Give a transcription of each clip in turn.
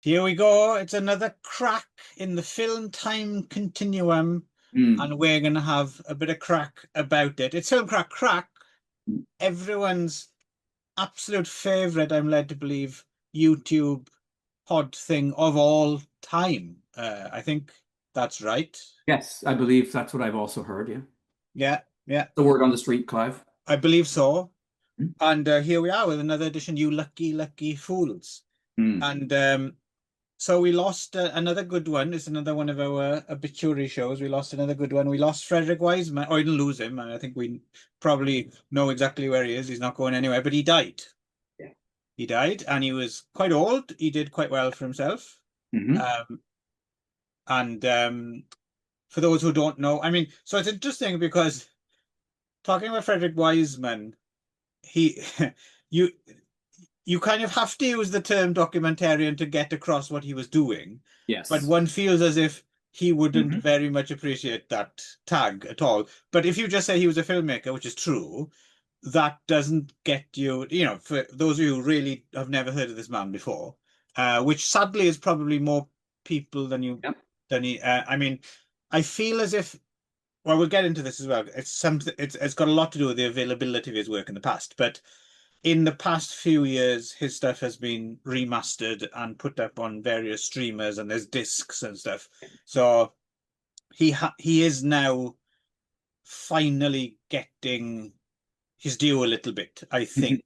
Here we go. It's another crack in the film time continuum, Mm. and we're going to have a bit of crack about it. It's Film Crack Crack, everyone's absolute favorite, I'm led to believe, YouTube pod thing of all time. I think that's right. Yes, I believe that's what I've also heard. Yeah. Yeah, yeah, The word on the street, Clive. I believe so. Mm. And here we are with another edition, you lucky, lucky fools. Mm. And so we lost another good one. It's another one of our obituary shows. We lost another good one. We lost Frederick Wiseman. Or didn't lose him. I think we probably know exactly where he is. He's not going anywhere, but he died. Yeah. He died, and he was quite old. He did quite well for himself. Hmm. Um, and for those who don't know, I mean, so it's interesting because talking about Frederick Wiseman, he you you kind of have to use the term documentarian to get across what he was doing, but Yes. one feels as if he wouldn't Hmm. very much appreciate that tag at all. But if you just say he was a filmmaker, which is true, that doesn't get you, for those of you who really have never heard of this man before, which sadly is probably more people than you Yep. than he. I mean, I feel as if, well, we'll get into this as well. It's something. It's got a lot to do with the availability of his work in the past, but in the past few years, his stuff has been remastered and put up on various streamers, and there's discs and stuff. So he is now finally getting his due a little bit, I Hmm. think.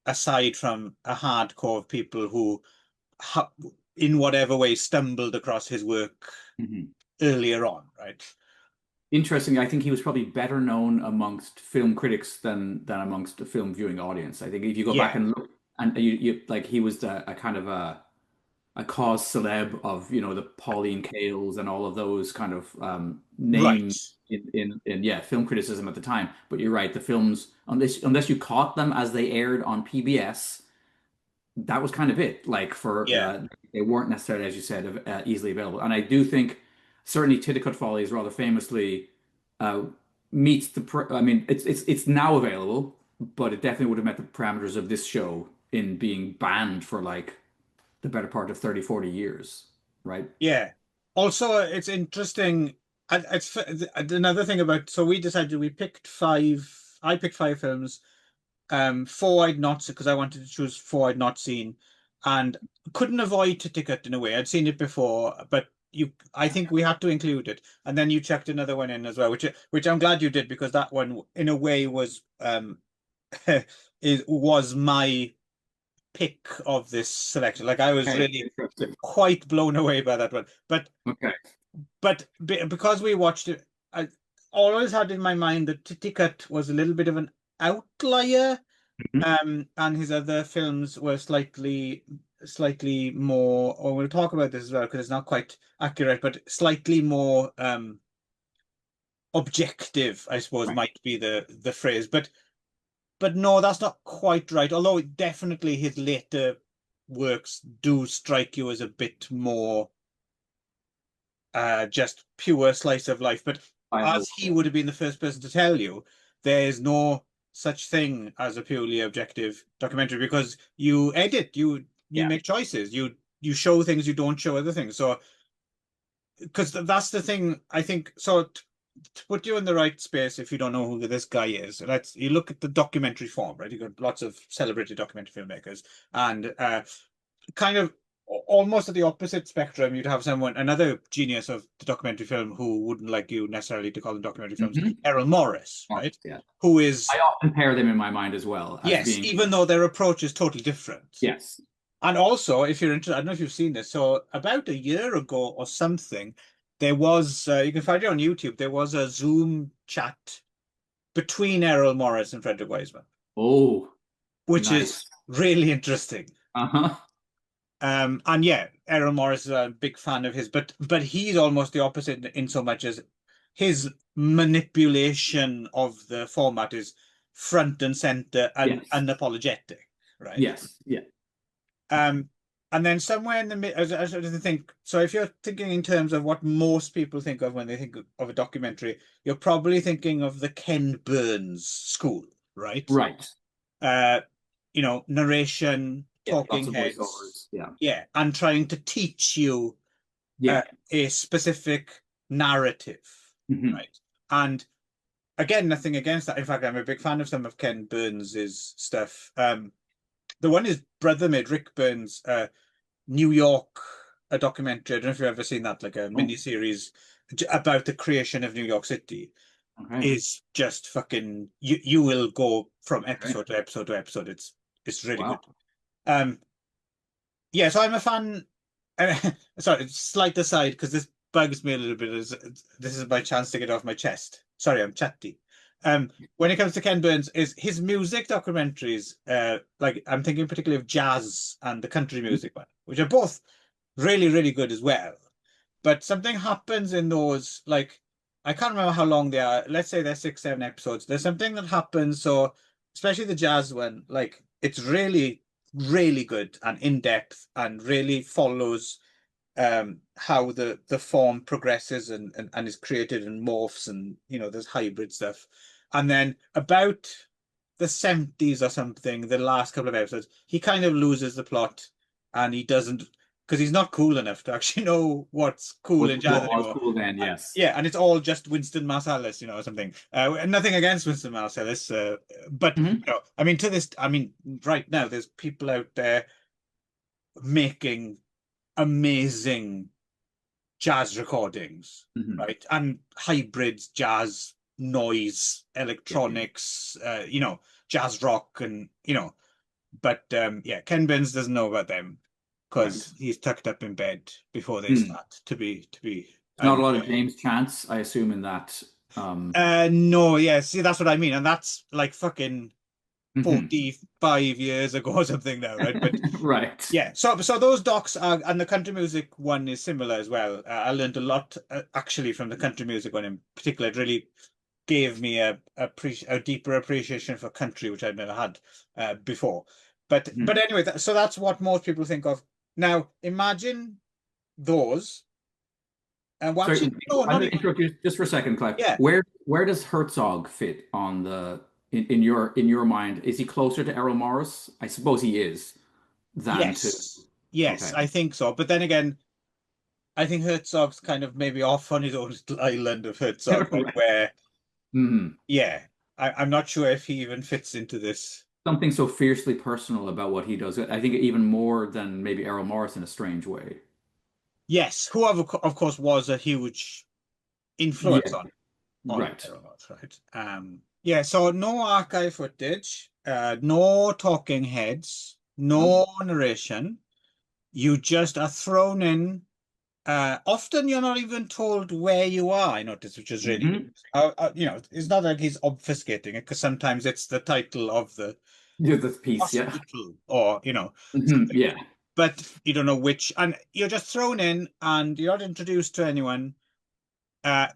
Aside from a hardcore of people who, ha in whatever way, stumbled across his work Hmm. earlier on, right? Interesting. I think he was probably better known amongst film critics than amongst the film viewing audience. I think if you go back Yeah, and look, and you like he was a kind of a cause celeb of the Pauline Kaels and all of those kind of right. names in yeah film criticism at the time. But you're right, the films unless you caught them as they aired on PBS, that was kind of it. Like for Yeah, they weren't necessarily, as you said, easily available. And I do think certainly Titicut Follies rather famously uh, meets I mean, it's now available, but it definitely would have met the parameters of this show in being banned for like the better part of 30, 40 years, right? yeah. Also, it's interesting. It's another thing about. So we decided we picked five. I picked five films. Four I'd not seen because I wanted to choose four I'd not seen, and couldn't avoid to ticket in a way. I'd seen it before, but I think we had to include it. And then you checked another one in as well, which I'm glad you did because that one, in a way, was was my pick of this selection. Like I was Okay, really interesting. quite blown away by that one. Okay. Because we watched it, I always had in my mind that Titicut was a little bit of an outlier, Mhm. and his other films were slightly more. Or we'll talk about this as well because it's not quite accurate, but slightly more objective, I suppose, Right. might be the phrase. But no, that's not quite right. Although definitely his later works do strike you as a bit more just pure slice of life. But I know. as he would have been the first person to tell you, there's no such thing as a purely objective documentary because you edit, you Yeah. make choices, you show things, you don't show other things. So because that's the thing, I think. So to put you in the right space, if you don't know who this guy is, let's you look at the documentary form, right? You've got lots of celebrated documentary filmmakers, and kind of almost at the opposite spectrum, you'd have another genius of the documentary film who wouldn't like you necessarily to call them documentary films, Hmm. Errol Morris, right? Yeah. Who is, I often pair them in my mind as well as yes, being even though their approach is totally different. yes. And also, if you're interested, I don't know if you've seen this. So about a year ago or something, there was, you can find it on YouTube, there was a Zoom chat between Errol Morris and Frederick Wiseman, Oh, which is nice. really interesting. Uh-huh. And yeah, Errol Morris is a big fan of his, but he's almost the opposite in so much as his manipulation of the format is front and center and Yes. unapologetic, right? Yes. Yeah. Um, and then somewhere in the middle, as I think, so if you're thinking in terms of what most people think of when they think of a documentary, you're probably thinking of the Ken Burns school, right? Right. Uh, narration, lots talking of heads, voiceovers. Yeah. yeah, and trying to teach you Yeah. a specific narrative, Hmm. right? And again, nothing against that. In fact, I'm a big fan of some of Ken Burns's stuff. The one his brother made, Rick Burns, New York, a documentary. I don't know if you've ever seen that, like a Oh, mini series about the creation of New York City. okay. Is just fucking you will go from Okay. episode to episode to episode. It's really Wow. good. Um, yeah, so I'm a fan. Sorry, slight aside because this bugs me a little bit. This is my chance to get off my chest. Sorry, I'm chatty. When it comes to Ken Burns, is his music documentaries, like I'm thinking particularly of jazz and the country music one, which are both really, really good as well. But something happens in those, like I can't remember how long they are. Let's say they're 6, 7 episodes. There's something that happens, so especially the jazz one, like it's really, really good and in depth and really follows how the form progresses and is created and morphs and there's hybrid stuff. And then about the 70s or something, the last couple of episodes, he kind of loses the plot and he doesn't because he's not cool enough to actually know what's cool in jazz What was anymore. cool then? Yes. Yeah, and it's all just Winston Marsalis, or something. Nothing against Winston Marsalis, but Hmm. I mean, right now, there's people out there making amazing jazz recordings, Hmm. right? And hybrids, jazz, noise, Yeah. electronics, jazz rock, and But yeah, Ken Burns doesn't know about them Right. because he's tucked up in bed before they Hmm. start. To be, Not a I'm lot of James Chance, I assume, in that. no, yeah, see, that's what I mean, and that's like fucking Mhm. 45 years ago or something now, right? But Right. yeah, so those docs are, and the country music one is similar as well. I learned a lot actually from the country music one in particular. It really gave me a deeper appreciation for country, which I'd never had before. But Mhm. anyway, so that's what most people think of. Now, imagine those, and So actually, no, I'm not going to even. interrupt you just for a second, Clive. Yeah, Where does Herzog fit on the in your mind? Is he closer to Errol Morris? I suppose he is than to. yes, Okay. I think so. But then again, I think Herzog's kind of maybe off on his own little island of Herzog, Right. where Mhm. yeah, I'm not sure if he even fits into this. Something so fiercely personal about what he does. I think even more than maybe Errol Morris in a strange way. Yes, whoever of course was a huge influence Yeah. on Right. Aeronauts, right? Yeah, so no archive footage, no talking heads, Nope. no narration. You just are thrown in. Often you're not even told where you are, I noticed, which is really good. Hmm. It's not like he's obfuscating it because sometimes it's the title of the Yeah, the piece. Yeah. hospital or, Hmm. something. Yeah. But you don't know which, and you're just thrown in and you're not introduced to anyone.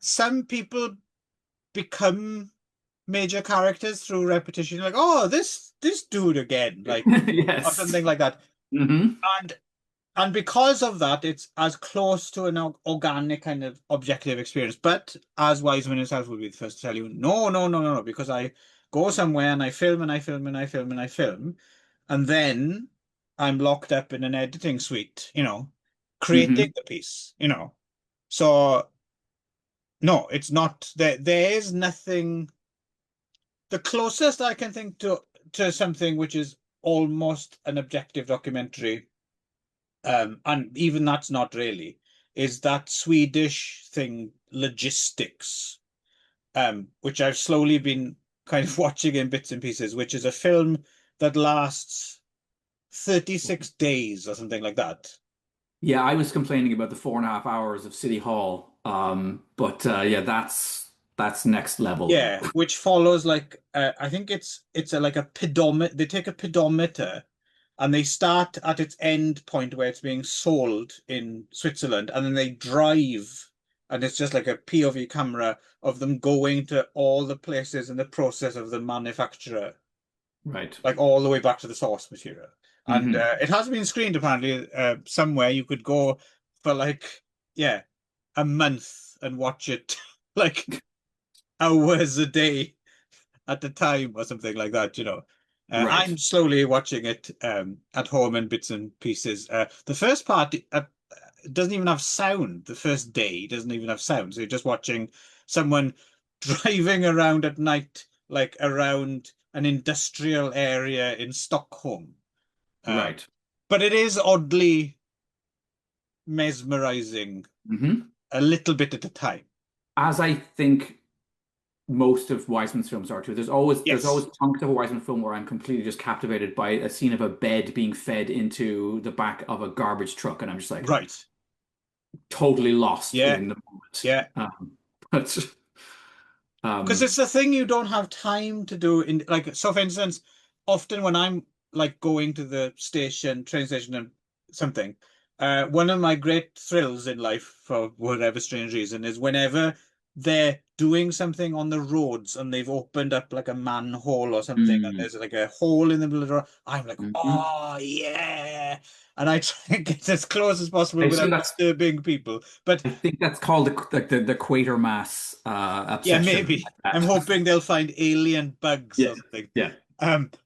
Some people become major characters through repetition, like, oh, this dude again, like, or Yes. something like that. Hmm. And and because of that, it's as close to an organic kind of objective experience. But as Wiseman himself will be the first to tell you, no, no, no, no, no, because I go somewhere and I film and I film and I film and I film, and then I'm locked up in an editing suite, creating Hmm. the piece. So no, it's not there. There is nothing. The closest I can think to something which is almost an objective documentary, and even that's not really, is that Swedish thing, Logistics, which I've slowly been kind of watching in bits and pieces, which is a film that lasts 36 days or something like that. Yeah, I was complaining about the 4.5 hours of City Hall. But yeah, that's next level. Yeah, which follows like I think like a pedometer. They take a pedometer and they start at its end point where it's being sold in Switzerland, and then they drive, and it's just like a POV camera of them going to all the places in the process of the manufacturer, Right. like all the way back to the source material. And Hmm. it has been screened apparently somewhere. You could go for like yeah a month and watch it like hours a day at the time or something like that. Right. I'm slowly watching it at home in bits and pieces. The first part doesn't even have sound. The first day doesn't even have sound. So you're just watching someone driving around at night, like around an industrial area in Stockholm. Um, Right. but it is oddly mesmerizing Hmm. a little bit at a time. As I think most of Wiseman's films are too. There's always Yes. chunks of a Wiseman film where I'm completely just captivated by a scene of a bed being fed into the back of a garbage truck, and I'm just like Right. totally lost Yeah. in the moment. Yeah. But Because um, it's the thing you don't have time to do in like so for instance, often when I'm like going to the station, train station and something, one of my great thrills in life for whatever strange reason is whenever they're doing something on the roads and they've opened up like a manhole or something and mm, there's like a hole in the middle of the road, I'm like, mhm. oh yeah. And I try and get as close as possible I assume without that's disturbing people. But I think that's called the Quatermass yeah, obsession. maybe. Like I'm that. hoping they'll find alien bugs Yeah, or something. yeah,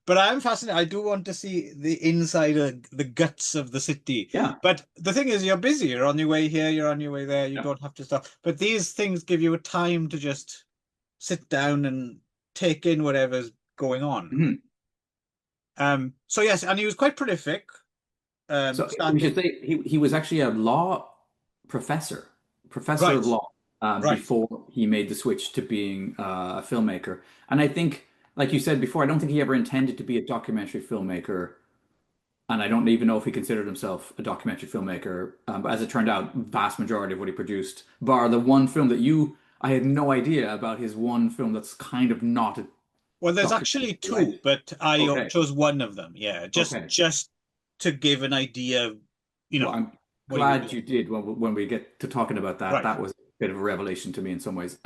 But I'm fascinated. I do want to see the inside of the guts of the city. yeah, But the thing is, you're busy. You're on your way here, you're on your way there. You yeah. don't have to stop. But these things give you a time to just sit down and take in whatever's going on. Mhm. So yes, and he was quite prolific. So we should Started say he was actually a law professor, professor right, of law, right. before he made the switch to being a filmmaker. And I think, like you said before, I don't think he ever intended to be a documentary filmmaker, and I don't even know if he considered himself a documentary filmmaker. But as it turned out, vast majority of what he produced, bar the one film that I had no idea about his one film that's kind of not a Well, there's documentary, actually right? two, but I Okay, chose one of them. Yeah, just okay. just to give an idea of, you Well, know, I'm what he was glad doing. you did when we get to talking about that. Right. That was a bit of a revelation to me in some ways.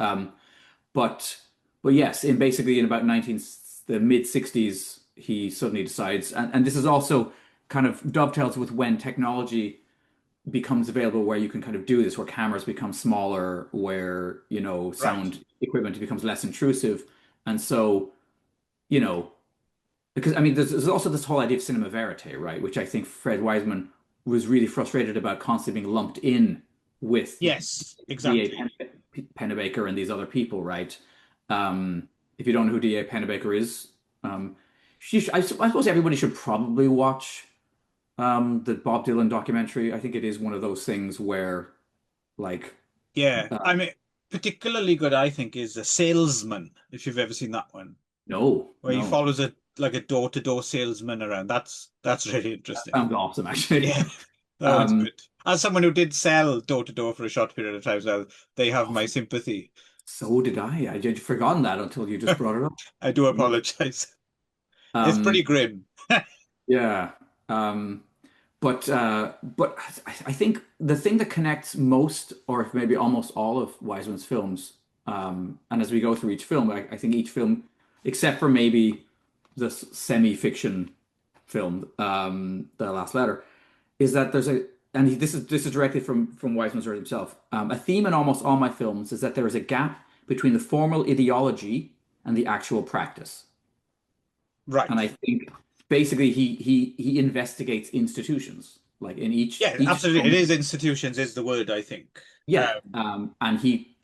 But but yes, in basically in about the mid 60s, he suddenly decides, and this is also kind of dovetails with when technology becomes available where you can kind of do this, where cameras become smaller, where, Right. sound equipment becomes less intrusive. And so, you know, because I mean, there's also this whole idea of cinema verite, right? Which I think Fred Wiseman was really frustrated about constantly being lumped in with Yes, D.A. exactly. Pennebaker and these other people, right? If you don't know who D.A. Pennebaker is, I suppose everybody should probably watch the Bob Dylan documentary. I think it is one of those things where, like, Yeah. uh, I mean, particularly good, I think, is The Salesman, if you've ever seen that one, no, where he no, follows a like a door-to-door salesman around. That's really that interesting. sounds awesome, actually. Yeah, that one's Um, good. As someone who did sell door-to-door for a short period of time, so they have oh, my sympathy. so did I. I had forgotten that until you just brought it up. I do Yeah. apologize. It's pretty Um, grim. yeah. But I think the thing that connects most, or maybe almost all of Wiseman's films, and as we go through each film, I think each film, except for maybe the semi-fiction film, The Last Letter, is that this is directly from Wiseman's words himself. A theme in almost all my films is that there is a gap between the formal ideology and the actual practice. And Right. I think basically he investigates institutions. Like in Yeah, each absolutely. It film, is institutions is the word, I think. yeah, and he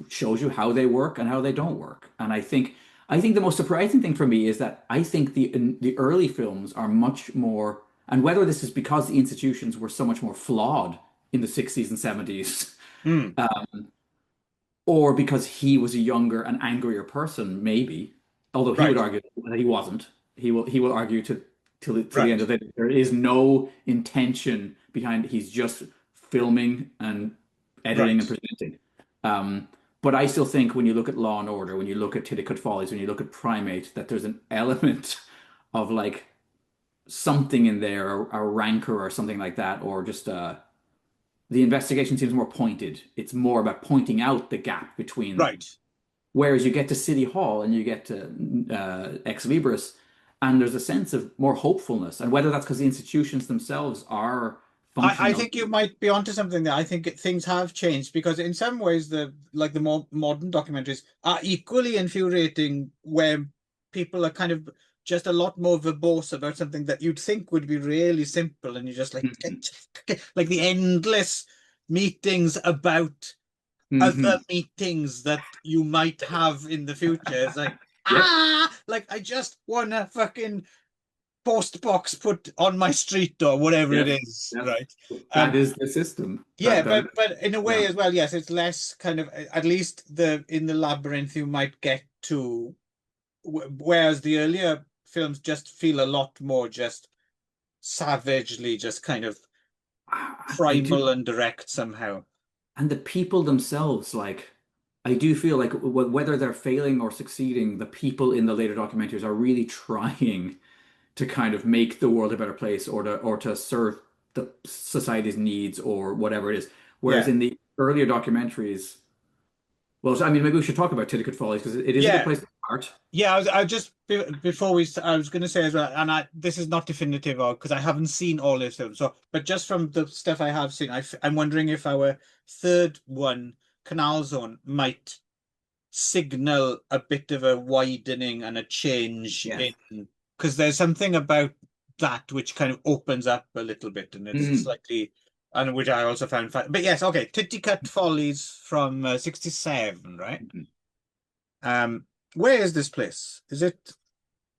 shows you how they work and how they don't work. And I think the most surprising thing for me is that I think the early films are much more, and whether this is because the institutions were so much more flawed in the 60s and 70s, Hmm. or because he was a younger and angrier person, maybe. Although he would Right. argue that he wasn't. He will argue till the end Right. of it. There is no intention behind. He's just filming and editing Right. and presenting. Um, but I still think when you look at Law and Order, when you look at Titicut Follies, when you look at Primate, that there's an element of like something in there, a rancor or something like that, or just the investigation seems more pointed. It's more about pointing out the gap between. Right. Whereas you get to City Hall and you get to Ex-Libris, and there's a sense of more hopefulness. And whether that's because the institutions themselves are I functioning. think you might be onto something there. I think things have changed because in some ways the more modern documentaries are equally infuriating where people are kind of just a lot more verbose about something that you'd think would be really simple, and you're just like Mhm. like the endless meetings about other Mhm. meetings that you might have in the future. It's like, Yep. like I just want a fucking post box put on my street or whatever it Yep. is, Yep. right? That Um, is the system. yeah, That but in a way yeah. as well, yes, it's less kind of, at least the in the labyrinth you might get to, whereas the earlier films just feel a lot more just savagely, just kind of I do. primal and direct somehow. And the people themselves, like, I do feel like whether they're failing or succeeding, the people in the later documentaries are really trying to kind of make the world a better place or to serve the society's needs or whatever it is. Whereas Yeah. in the earlier documentaries, well, I mean, maybe we should talk about Titicut Follies because it is a good Yeah, place to start. yeah, I just before I was going to say as well, and this is not definitive or because I haven't seen all these films. So, but just from the stuff I have seen, I'm wondering if our third one, Canal Zone, might signal a bit of a widening and a change in, Yes. because there's something about that which kind of opens up a little bit, and it's Mm. slightly, and which I also found fun. But yes, okay, Titicut Follies from 67, right? Mhm. Um, where is this place? Is it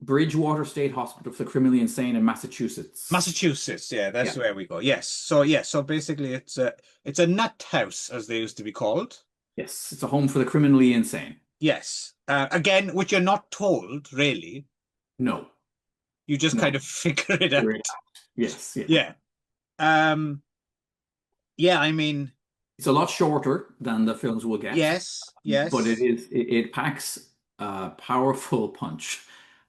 Bridgewater State Hospital for the Criminally Insane in Massachusetts. Massachusetts? Yeah, that's Yeah. where we go. Yes. So yes, so basically it's a nut house as they used to be called. Yes. It's a home for the criminally insane. Yes. Again, which you're not told really. No, You just kind no. of figure it out. Figure it out. Yes, yeah. Yeah. Um, yeah, I mean, It's a lot shorter than the films will get, yes, but yes, it packs a powerful punch.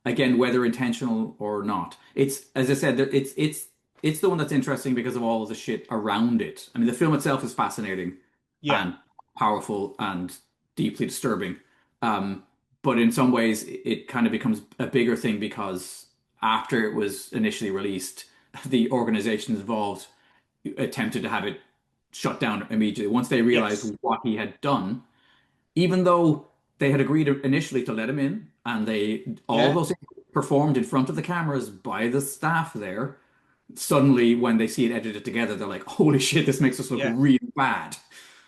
Again, whether intentional or not. It's as I said, it's the one that's interesting because of all of the shit around it. I mean, the film itself is fascinating yeah, and powerful and deeply disturbing. Um, but in some ways, it kind of becomes a bigger thing because after it was initially released, the organizations involved attempted to have it shut down immediately once they realized yes, what he had done, even though they had agreed initially to let him in and they all yeah, those things performed in front of the cameras by the staff there. Suddenly, when they see it edited together, they're like, "Holy shit, this makes us look yeah. really bad."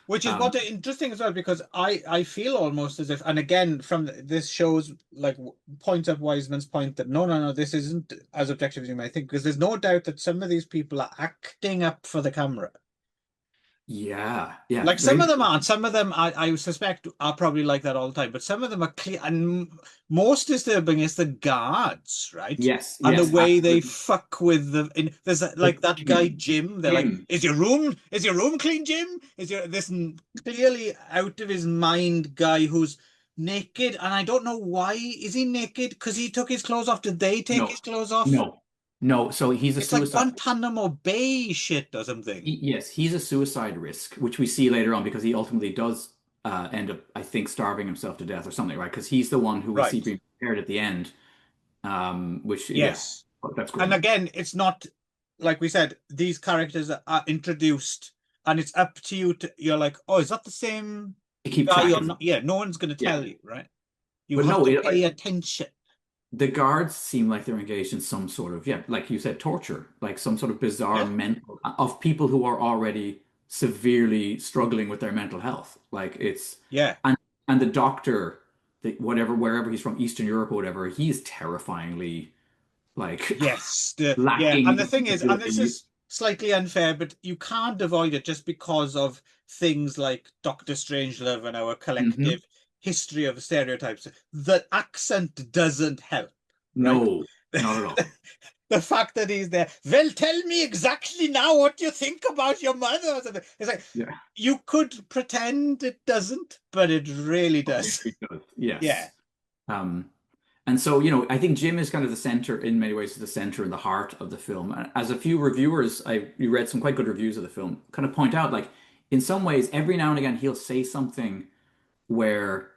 Which is Um, what interesting as well, because I feel almost as if, and again, from this shows like points up Wiseman's point that no, this isn't as objective as you may think, because there's no doubt that some of these people are acting up for the camera. yeah, yeah, Like very some of much. them aren't. Some of them I suspect are probably like that all the time. But some of them are clear. And most disturbing is the guards, right? Yes, And the yes, way they absolutely. fuck with there's like Like that guy Jim. They're like, Jim. is your room clean, Jim? Is your this clearly out of his mind guy who's naked? And I don't know why is he naked? Because he took his clothes off. Did they take No, his clothes off? no, no. So he's a It's like suicide. Guantanamo Bay shit or something. Yes, he's a suicide risk, which we see later on because he ultimately does end up, I think, starving himself to death or something, right? Because he's the one who we see Right. being prepared at the end. Which, yeah, Yes. that's And grim. again, it's not like we said, these characters are introduced, and it's up to you to, you're like, oh, is that the same To keep guy track or of not? them. Yeah, no one's going to Yeah, tell you, right? You but have no, to pay attention. the guards seem like they're engaged in some sort of, yeah, like you said, torture, like some sort of bizarre Yeah, mental of people who are already severely struggling with their mental health. Like it's yeah, and and the doctor, whatever wherever he's from, Eastern Europe or whatever, he's terrifyingly like yes, yeah. lacking And the in thing is, and this ability. is slightly unfair, but you can't avoid it just because of things like Doctor Strangelove and our Hmm. collective history of stereotypes. The accent doesn't help, right? No, not at all. The fact that he's there, well, tell me exactly now what you think about your mother or something. It's like Yeah. you could pretend it doesn't, but it really Oh, it does. really does. Yeah, Yes. Um, and so, I think Jim is kind of the center, in many ways, the center and the heart of the film. And as a few reviewers, you read some quite good reviews of the film, kind of point out, like, in some ways, every now and again, he'll say something where,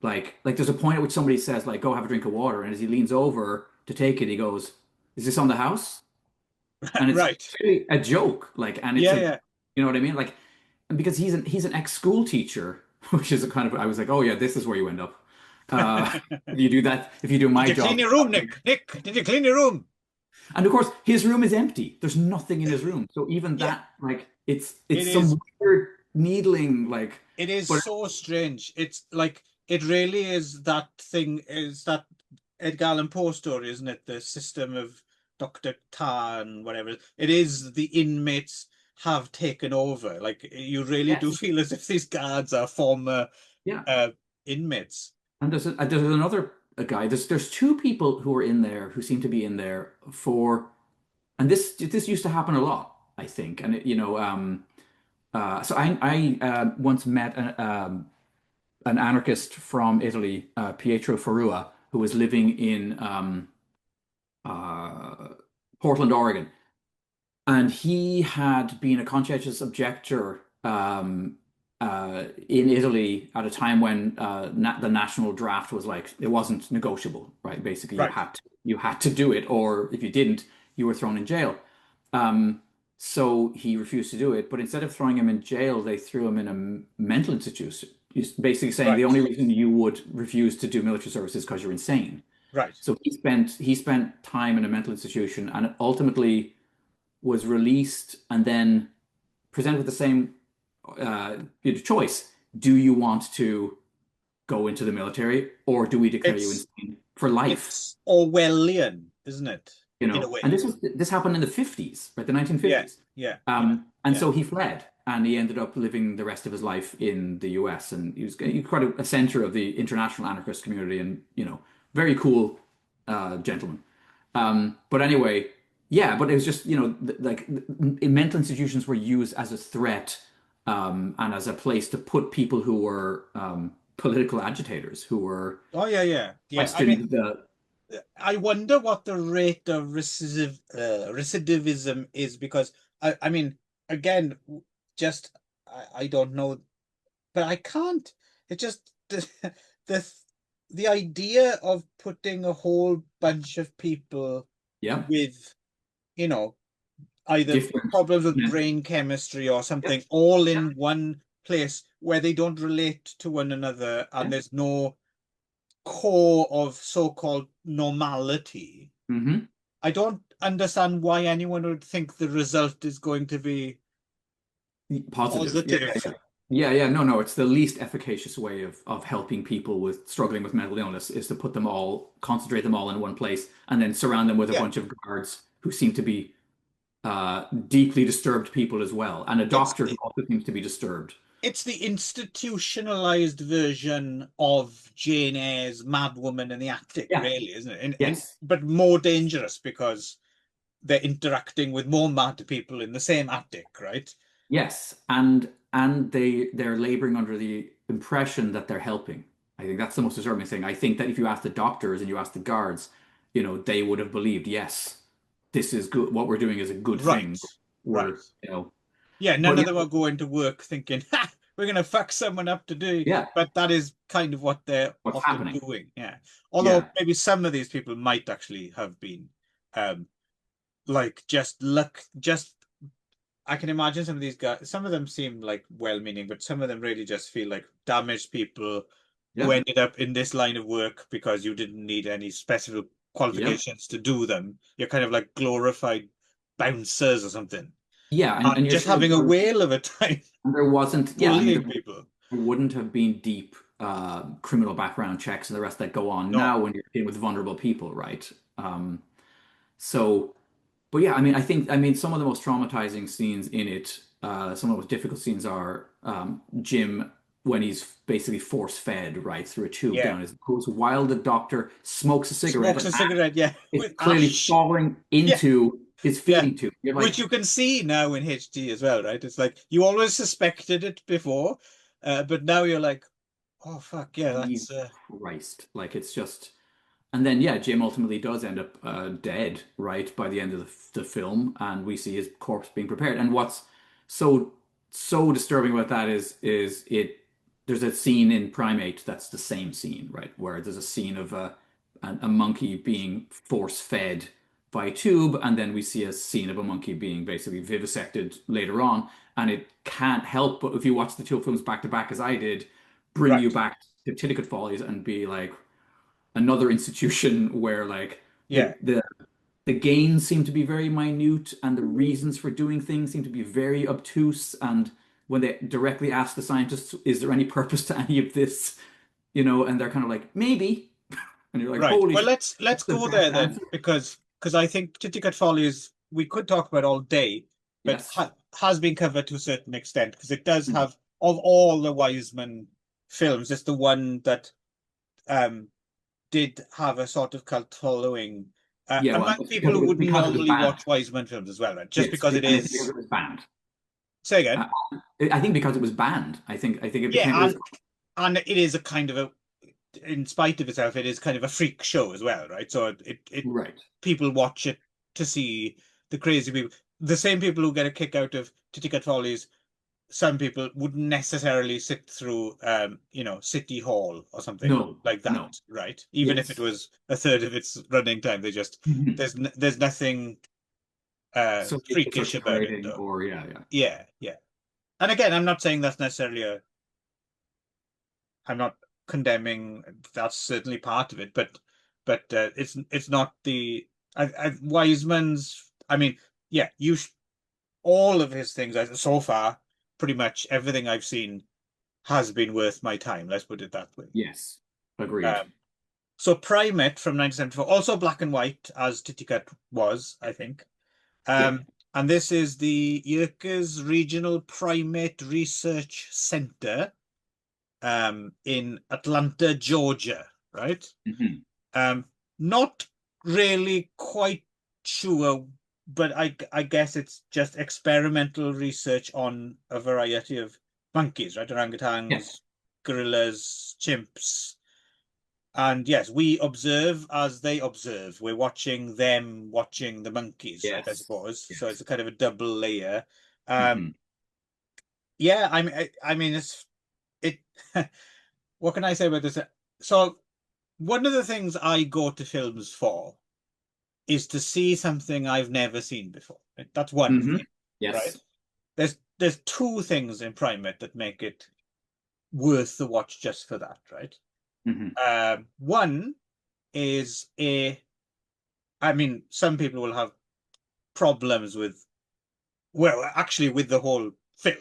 like there's a point at which somebody says, like, go have a drink of water. And as he leans over to take it, he goes, is this on the house? And it's right. clearly a joke, like, and it's Yeah, a, yeah, you know what I mean? Like, and because he's an ex-school teacher, which is a kind of, I was like, oh yeah, this is where you end up. If you do that, if you do Did my you clean job your room, properly. Nick? Nick, did you clean your room? And of course, his room is empty. There's nothing in his room. So even Yeah, that, like, it it's is. some weird needling, like, It is but so strange. It's like it really is that thing. Is that Edgar Allan Poe story, isn't it? The system of Dr. Tan, whatever. It is the inmates have taken over. Like you really do yes, feel as if these guards are former yeah. uh, inmates. And there's another a guy. There's two people who are in there who seem to be in there for, and this used to happen a lot, I think. And so I once met an anarchist from Italy, Pietro Farua, who was living in uh, Portland, Oregon. And he had been a conscientious objector in Italy at a time when na the national draft was like it wasn't negotiable, right? Basically, Right, you had to do it, or if you didn't, you were thrown in jail. Um, so he refused to do it, but instead of throwing him in jail, they threw him in a mental institution. He's basically saying the right, only reason you would refuse to do military service is because you're insane. right. So he spent time in a mental institution, and ultimately was released and then presented with the same choice. Do you want to go into the military or do we declare you It's insane for life? it's Orwellian, isn't it? In a And way. this happened in the 50s, right? The Yeah, 1950s. yeah, yeah, And yeah. so he fled and he ended up living the rest of his life in the US. And he was quite a center of the international anarchist community and, very cool gentleman. But anyway, yeah, but it was just, mental institutions were used as a threat and as a place to put people who were political agitators, who were Oh yeah, yeah, yeah. I mean, questioned the, I wonder what the rate of recidivism is because I mean, again, just I don't know, but I can't. It just the the idea of putting a whole bunch of people yeah, with, you know, either different. problems with Yeah, brain chemistry or yeah, something, all in one place where they don't relate to one another yeah. and there's no core of so-called normality. Hmm. I don't understand why anyone would think the result is going to be Positive. Yeah, yeah, positive. yeah. Yeah, yeah. No, no. It's the least efficacious way of helping people with struggling with mental illness is to put them all, concentrate them all in one place, and then surround them with a Yeah, bunch of guards who seem to be deeply disturbed people as well, and a it's doctor who also seems to be disturbed. it's the institutionalized version of Jane Eyre's Mad Woman in the Attic, Yeah. really, isn't it? Yes. But more dangerous because they're interacting with more mad people in the same attic, right? Yes. And they're laboring under the impression that they're helping. I think that's the most disturbing thing. I think that if you ask the doctors and you ask the guards, they would have believed, yes, this is good. What we're doing is a good Right, thing. right. Yeah, none But of yeah, them are going to work thinking, ha, we're going to fuck someone up today. yeah, But that is kind of what they're what's often happening? doing. Yeah. Although Yeah. maybe some of these people might actually have been um like just luck, just I can imagine some of these guys, some of them seem like well-meaning, but some of them really just feel like damaged people who Yeah. ended up in this line of work because you didn't need any special Yeah. qualifications to do them. You're kind of like glorified bouncers or something. Yeah. And And you're just sure having a whale of a time there wasn't, yeah, I mean, bullying people. there wouldn't have been deep criminal background checks and the rest that go on No. now when you're dealing with vulnerable people, right? So, but yeah, I mean, I mean, some of the most traumatizing scenes in it, some of the most difficult scenes are Jim when he's basically force fed right through a tube Yeah. down his nose while the doctor smokes a cigarette Smokes and a cigarette, yeah, is with clearly ash. falling Yeah, into his yeah. feeding tube. You're Which like, you can see now in HD as well, right? It's like you always suspected it before, but now you're like, oh fuck, yeah, that's Jesus Christ. Like, it's just. And then, yeah, Jim ultimately does end up dead, right, by the end of the film, and we see his corpse being prepared. And what's so so disturbing about that is it. There's a scene in Primate that's the same scene, right, where there's a scene of a monkey being force fed by a tube, and then we see a scene of a monkey being basically vivisected later on, and it can't help but if you watch the two films back to back as I did, bring you right. back to Titicut Follies and be like another institution where like Yeah, the the the gains seem to be very minute and the reasons for doing things seem to be very obtuse. And when they directly ask the scientists, is there any purpose to any of this? And they're kind of like, maybe. And you're like, right. holy Well, shit, let's that's the go best there then, answer. because I think Titicut Follies we could talk about all day, but Yes. has been covered to a certain extent because it does Mhm. have of all the Wiseman films, it's the one that um did have a sort of cult following Yeah, well, among it's people who wouldn't because it was normally banned. watch Wiseman films as well, right? Just Yes, because it and I think because is. it was banned. Say again. Uh, I think because it was banned. I think it became it Yeah, was and it is a kind of a, in spite of itself, it is kind of a freak show as well, right? So it right. people watch it to see the crazy people. The same people who get a kick out of Titicut Follies, some people wouldn't necessarily sit through City Hall or something No, like that, no. right? Even if it Yes. was a third of its running time, they just Mhm. there's nothing Salacious or freakish about it titillating though. or yeah, yeah. Yeah, yeah. And again, I'm not saying that's necessarily a I'm not condemning. That's certainly part of it, but it's not the Wiseman's. I mean, yeah, all of his things so far, pretty much everything I've seen has been worth my time. Let's put it that way. Yes. Agreed. Um, so Primate from 1974, also black and white as Titicut was, I think. Yeah. And this is the Yerkes Regional Primate Research Center in Atlanta, Georgia, right? Mhm. Um, Not really quite sure, but I guess it's just experimental research on a variety of monkeys, right? Yes. Orangutans, gorillas, chimps. And yes, we observe as they observe. We're watching them watching the monkeys, right? I Yes. suppose. So it's Yes. a kind of a double layer. Um, Hmm. yeah, I mean, it. What can I say about this? So one of the things I go to films for is to see something I've never seen before. Right? That's one Hmm. thing, right? Yes. There's two things in Primate that make it worth the watch just for that, right? Hmm. One is I mean, some people will have problems with, well, actually with the whole film,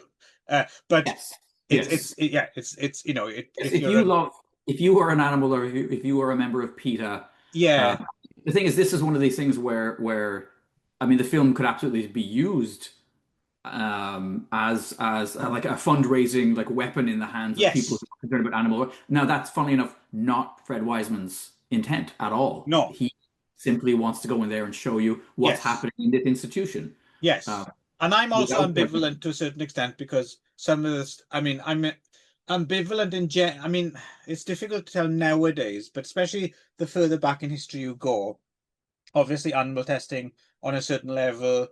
but Yes. Yes. yeah, Yes. if you're a If you are an animal or if you are a member of PETA, uh, yeah, the thing is, this is one of these things where, I mean, the film could absolutely be used as like a fundraising like weapon in the hands of people yes, who are concerned about animal work. Now, that's funnily enough not Fred Wiseman's intent at all. no, He simply wants to go in there and show you what's yes. happening in this institution Yes. uh, And I'm also without going. ambivalent to a certain extent because some of this, I mean, I'm ambivalent I mean, it's difficult to tell nowadays, but especially the further back in history you go, obviously animal testing on a certain level,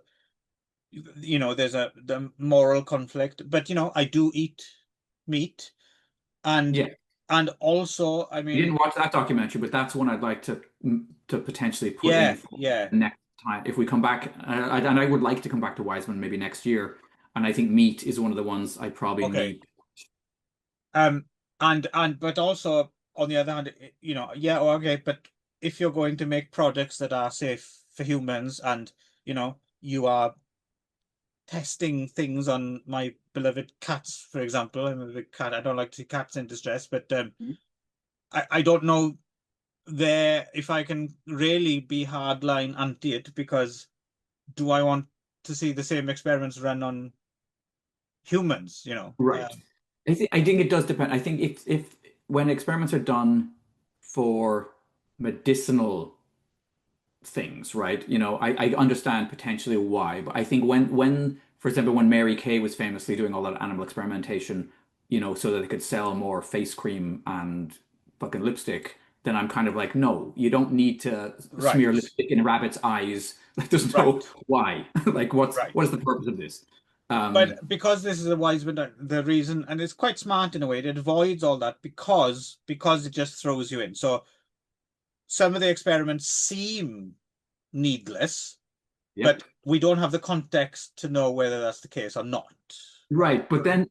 there's the moral conflict, but I do eat meat and Yeah, and also, I you mean, didn't watch that documentary, but that's one I'd like to potentially put in yeah, for yeah, the next time if we come back. And I would like to come back to Wiseman maybe next year. And I think meat is one of the ones I probably okay. need. Um, and but also on the other hand, yeah, okay, but if you're going to make products that are safe for humans, and you are testing things on my beloved cats, for example, I'm a big cat. I don't like to see cats in distress, but I don't know there if I can really be hardline anti it because do I want to see the same experiments run on humans? Right. I think it does depend. I think if when experiments are done for medicinal things, right? I understand potentially why, but I think when for example when Mary Kay was famously doing all that animal experimentation, so that they could sell more face cream and fucking lipstick, then I'm kind of like, no, you don't need to smear Right, lipstick in rabbits' eyes. Like there's no right, why. Like what right. is the purpose of this? But because this is a Wiseman, the reason, and it's quite smart in a way, it avoids all that because it just throws you in. So some of the experiments seem needless, Yep. but we don't have the context to know whether that's the case or not. Right, but then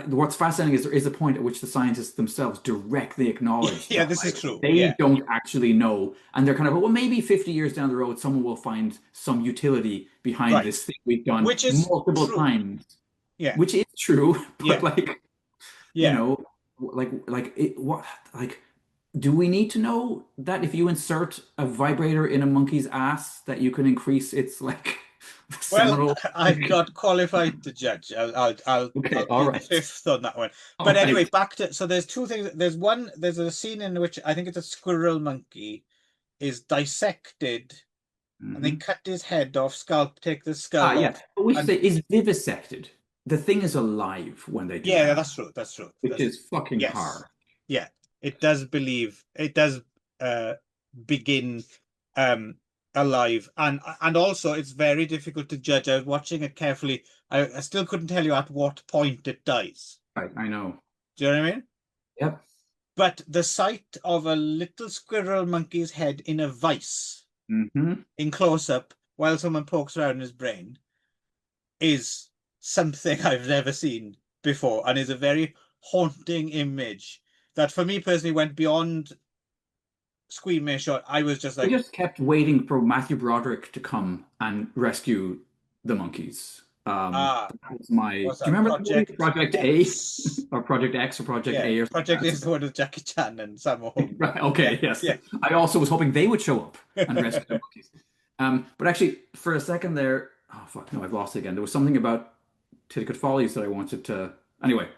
what's fascinating is there is a point at which the scientists themselves directly acknowledge Yeah, that this is like true. they Yeah, don't actually know, and they're kind of, well, maybe 50 years down the road, someone will find some utility behind right. this thing we've done Which is multiple true. times, Yeah, which is true, but yeah, like, you yeah. know, like it what like do we need to know that if you insert a vibrator in a monkey's ass that you can increase its like Well, seminal I'm not qualified to judge. okay, I'll all plead the right. fifth on that one. All But anyway, right. back to so there's two things. There's a scene in which I think it's a squirrel monkey is dissected and they Mhm. cut his head off, take the Ah, skull yeah. off, But we should and say is vivisected. The thing is alive when they do yeah, that, that's true. That's true. which That's is fucking yes, hard. yeah. It does uh begin um alive, and also it's very difficult to judge. I was watching it carefully. I still couldn't tell you at what point it dies. Right, I know. Do you know what I mean? Yep. But the sight of a little squirrel monkey's head in a vice Hmm. in close up while someone pokes around his brain is something I've never seen before and is a very haunting image that for me personally went beyond squeamish. Or I was just We like, just kept waiting for Matthew Broderick to come and rescue the monkeys. ah, That was my. Do you what's that? remember that movie, Project Project A, X. or Project X, or Project Yeah, A, or something Project like is that? the one with Jackie Chan and Sammo Hung. Right. Yeah, Okay. Yes. yeah. I also was hoping they would show up and rescue the monkeys. But actually, for a second there, oh fuck, no, I've lost it again. There was something about Titicut Follies that I wanted to. Anyway,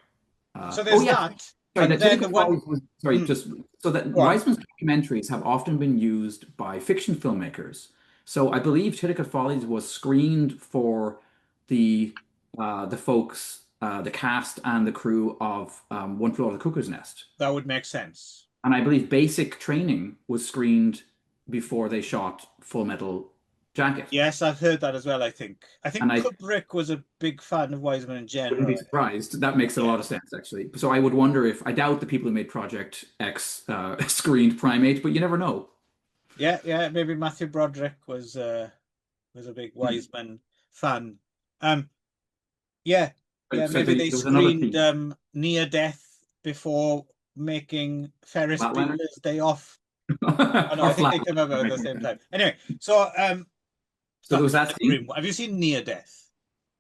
So oh there's yeah, that, sorry. and The then the Titicut one. Follies was sorry, Mm, just so that go on. Wiseman's documentaries have often been used by fiction filmmakers. So I believe Titicut Follies was screened for the the folks, the cast and the crew of One Flew Over the Cuckoo's Nest. That would make sense. And I believe Basic Training was screened before they shot Full Metal Jacket. Yes, I've heard that as well. I And think I Kubrick was a big fan of Wiseman in wouldn't be general. I think. surprised. That makes a Yeah, lot of sense, actually. So I would wonder if I doubt the people who made Project X screened Primate, but you never know. yeah, yeah. Maybe Matthew Broderick was a big Hmm. Wiseman fan. Um, yeah, yeah. So Maybe they there was another screened piece. Near Death before making Ferris Flatliner? Bueller's Day Off. Oh no, Or I think they Flatliner. came out at Right, the right, same right. time. Anyway, so So there that's was kind that of scene? grim. Have you seen Near Death?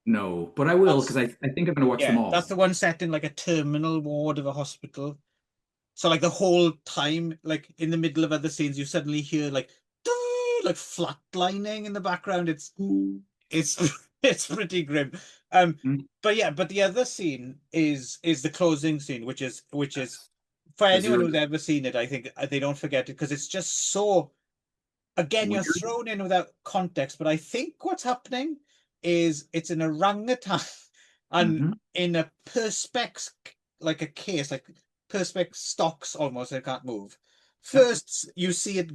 No, but I will because That's I think I'm going to watch them yeah, that's all. the one set in like a terminal ward of a hospital. So like the whole time, like in the middle of other scenes, you suddenly hear like "Doo," like flatlining in the background. It's it's pretty grim. Um, Hmm? but yeah, but the other scene is the closing scene, which is Yes. for The anyone zero who's ever seen it, I think they don't forget it because it's just so again, you're weird. thrown in without context, but I think what's happening is it's an orangutan and Hmm. in a perspex like a case, like perspex stocks almost, it can't move. Yep. First, you see it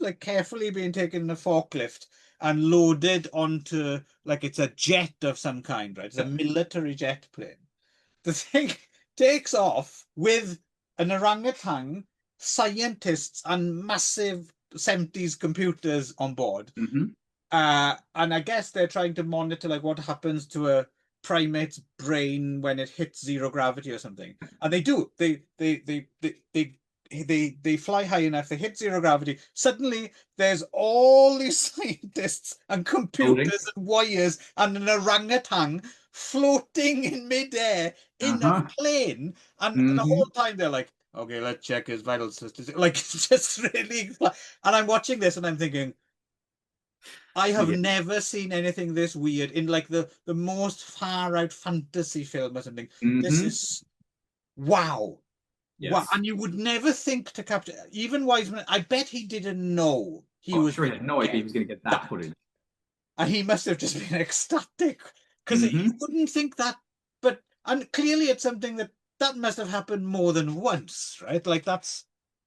like carefully being taken in a forklift and loaded onto like it's a jet of some kind, right? It's a Yep. military jet plane. The thing takes off with an orangutan, scientists, and massive 70s computers on board. Hmm. And I guess they're trying to monitor like what happens to a primate's brain when it hits zero gravity or something. And they do. They fly high enough, they hit zero gravity. Suddenly there's all these scientists and Loading. computers and wires and an orangutan floating in midair in a Uh-huh. plane. And the Hmm. whole time they're like, okay, let's check his vital statistics. Like it's just really and I'm watching this and I'm thinking, I have Yeah. never seen anything this weird in like the most far out fantasy film or something. This Hmm. is wow. Wow. Yes. And you would never think to capture even Wiseman, I bet he didn't know he Oh, I'm was sure he going had no to idea he get was going to get that that. footage. And he must have just been ecstatic. Because you Hmm. wouldn't think that, but and clearly it's something that must have happened more than once, right? Like that's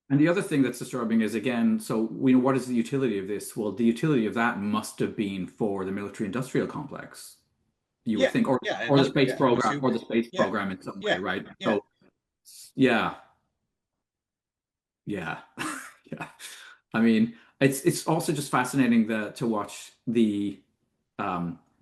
And the other thing that's disturbing is again, so we know what is the utility of this? Well, the utility of that must have been for the military industrial complex, you would yeah, think, yeah, it must be, yeah, I'm or assuming. the space Yeah, program in some way, yeah, right? yeah. So yeah, yeah, yeah. I mean, it's also just fascinating to watch the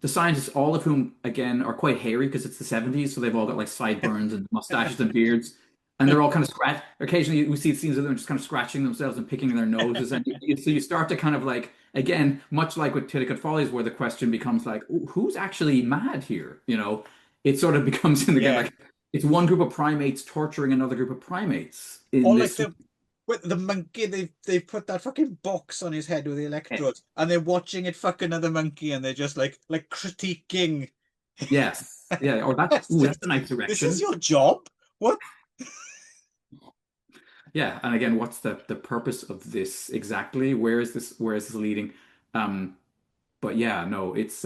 the scientists, all of whom again are quite hairy because it's the 70s, so they've all got like sideburns and mustaches and beards, and they're all kind of scratch. Occasionally, we see scenes of them just kind of scratching themselves and picking their noses, and so you start to kind of like again, much like with Titicut Follies, where the question becomes like, "Ooh, who's actually mad here?" You know, it sort of becomes in the game Yeah. like it's one group of primates torturing another group of primates in Or like this. the with the monkey, they put that fucking box on his head with the electrodes, and they're watching it fuck another monkey, and they're just like critiquing. Yes, yeah, or that's It's ooh, that's just, a nice this is direction. your job? What? Yeah, and again, what's the purpose of this exactly? Where is this leading? Um, but yeah, no, it's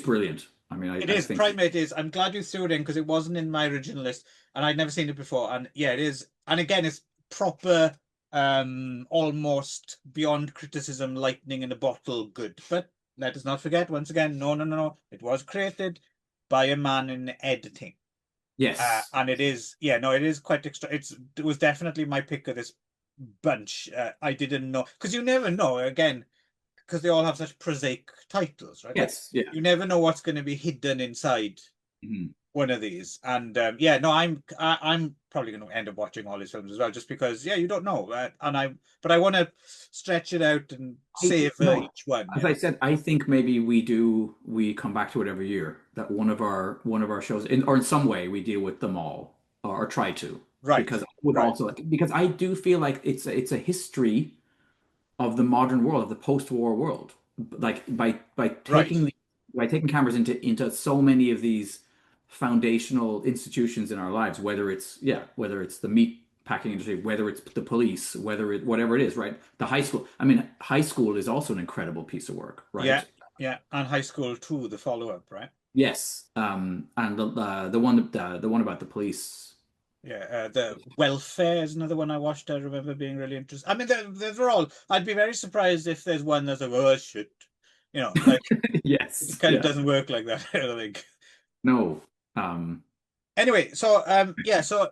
brilliant. I mean, It I is. think Primate is. I'm glad you threw it in because it wasn't in my original list, and I'd never seen it before. And yeah, it is. And again, it's proper, almost beyond criticism, lightning in a bottle good. But let us not forget, once again, no, no, no, no. It was created by a man in editing. yes, And it is, yeah, no, it is quite extra. It was definitely my pick of this bunch. I didn't know because you never know. Again, because they all have such prosaic titles, right? Like yes, yeah. you never know what's going to be hidden inside Mhm. one of these. And yeah, no, I'm probably going to end up watching all these films as well, just because yeah, you don't know. But I want to stretch it out and savor No, each one. as I said, I think maybe we come back to it every year. That one of our shows, or in some way, we deal with them all, or try to, Right, because I would right, also because I do feel like it's a history of the modern world, of the post-war world. Like by right. taking cameras into so many of these foundational institutions in our lives, whether it's the meat packing industry, whether it's the police, whatever it is, right? The high school. I mean, high school is also an incredible piece of work, Yeah, right? yeah. And High School 2, the follow-up, right? Yes. And the one about the police. Yeah, the welfare is another one I watched. I remember being really interested. I mean, they're all. I'd be very surprised if there's one that's like, oh shit, like it Yes. kind of Yeah. doesn't work like that. I don't think. No. Um, Anyway, so yeah, so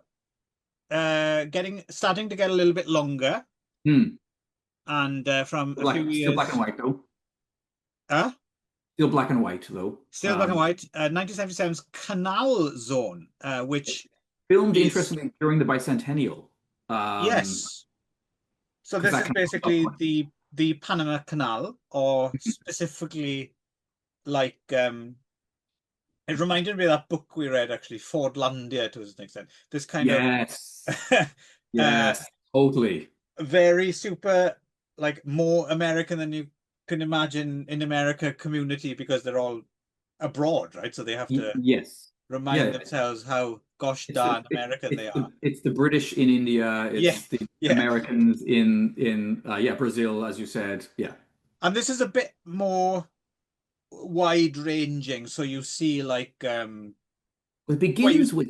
getting starting to get a little bit longer, hmm. and from a few Still black and years, white though. uh, Still black and white though. still black and white. 1977's Canal Zone, which Filmed is interestingly during the bicentennial. Um, yes. So because this that is kind of comes basically up. the Panama Canal, or specifically like it reminded me of that book we read actually, Fordlandia to an extent. This kind of Yes, uh yes, totally. very super like more American than you can imagine in America community because they're all abroad, right? So they have to Yes, remind yeah. themselves how gosh It's the darn American they are. it's the British in India. Yeah, It's the yeah. Americans in Brazil, as you said. Yeah, And this is a bit more wide ranging. So you see like it well you begins with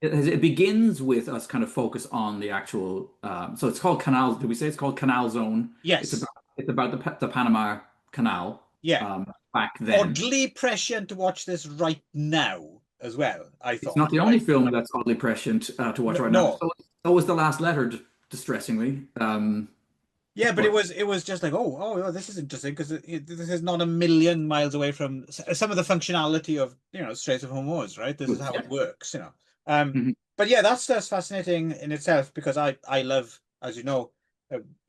it begins with us kind of focus on the actual. So it's called Canal. Did we say it's called Canal Zone? It's yes, about the Panama Canal. yeah. Back then. Oddly prescient to watch this right now as well, I It's thought. not the only Like film that's oddly prescient to watch no, right now. no. So was The Last Letter, distressingly. Yeah, but it But was it was just like, oh, this is interesting because this is not a million miles away from some of the functionality of Straits of Hormuz, right? This is how yeah. it works. Um, Mhm. but yeah, that's fascinating in itself because I love, as you know,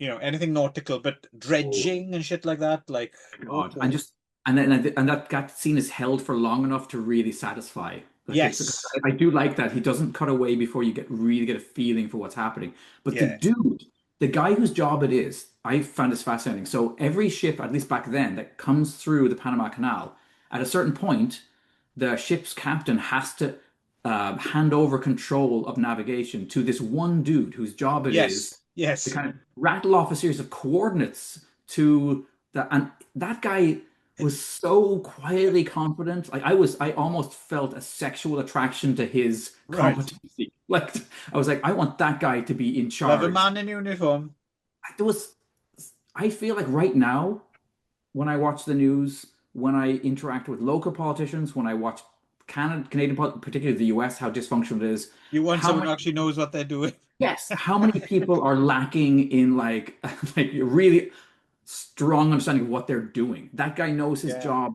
anything nautical, but Oh dredging and shit like that, like God. And that scene is held for long enough to really satisfy. Like it's yes, I do like that he doesn't cut away before you really get a feeling for what's happening. But yeah, the guy whose job it is, I found this fascinating. So every ship, at least back then, that comes through the Panama Canal, at a certain point, the ship's captain has to hand over control of navigation to this one dude whose job it is yes, to yes. kind of rattle off a series of coordinates to and that guy was so quietly confident. Like I almost felt a sexual attraction to his Right. competency. Like I was like, I want that guy to be in Love a charge. man in uniform. There was, I feel like right now, when I watch the news, when I interact with local politicians, when I watch Canadian, particularly the US, how dysfunctional it is, You want how someone many who actually knows what they're doing. yes, how many people are lacking in like like really strong understanding of what they're doing. That guy knows his Yeah. job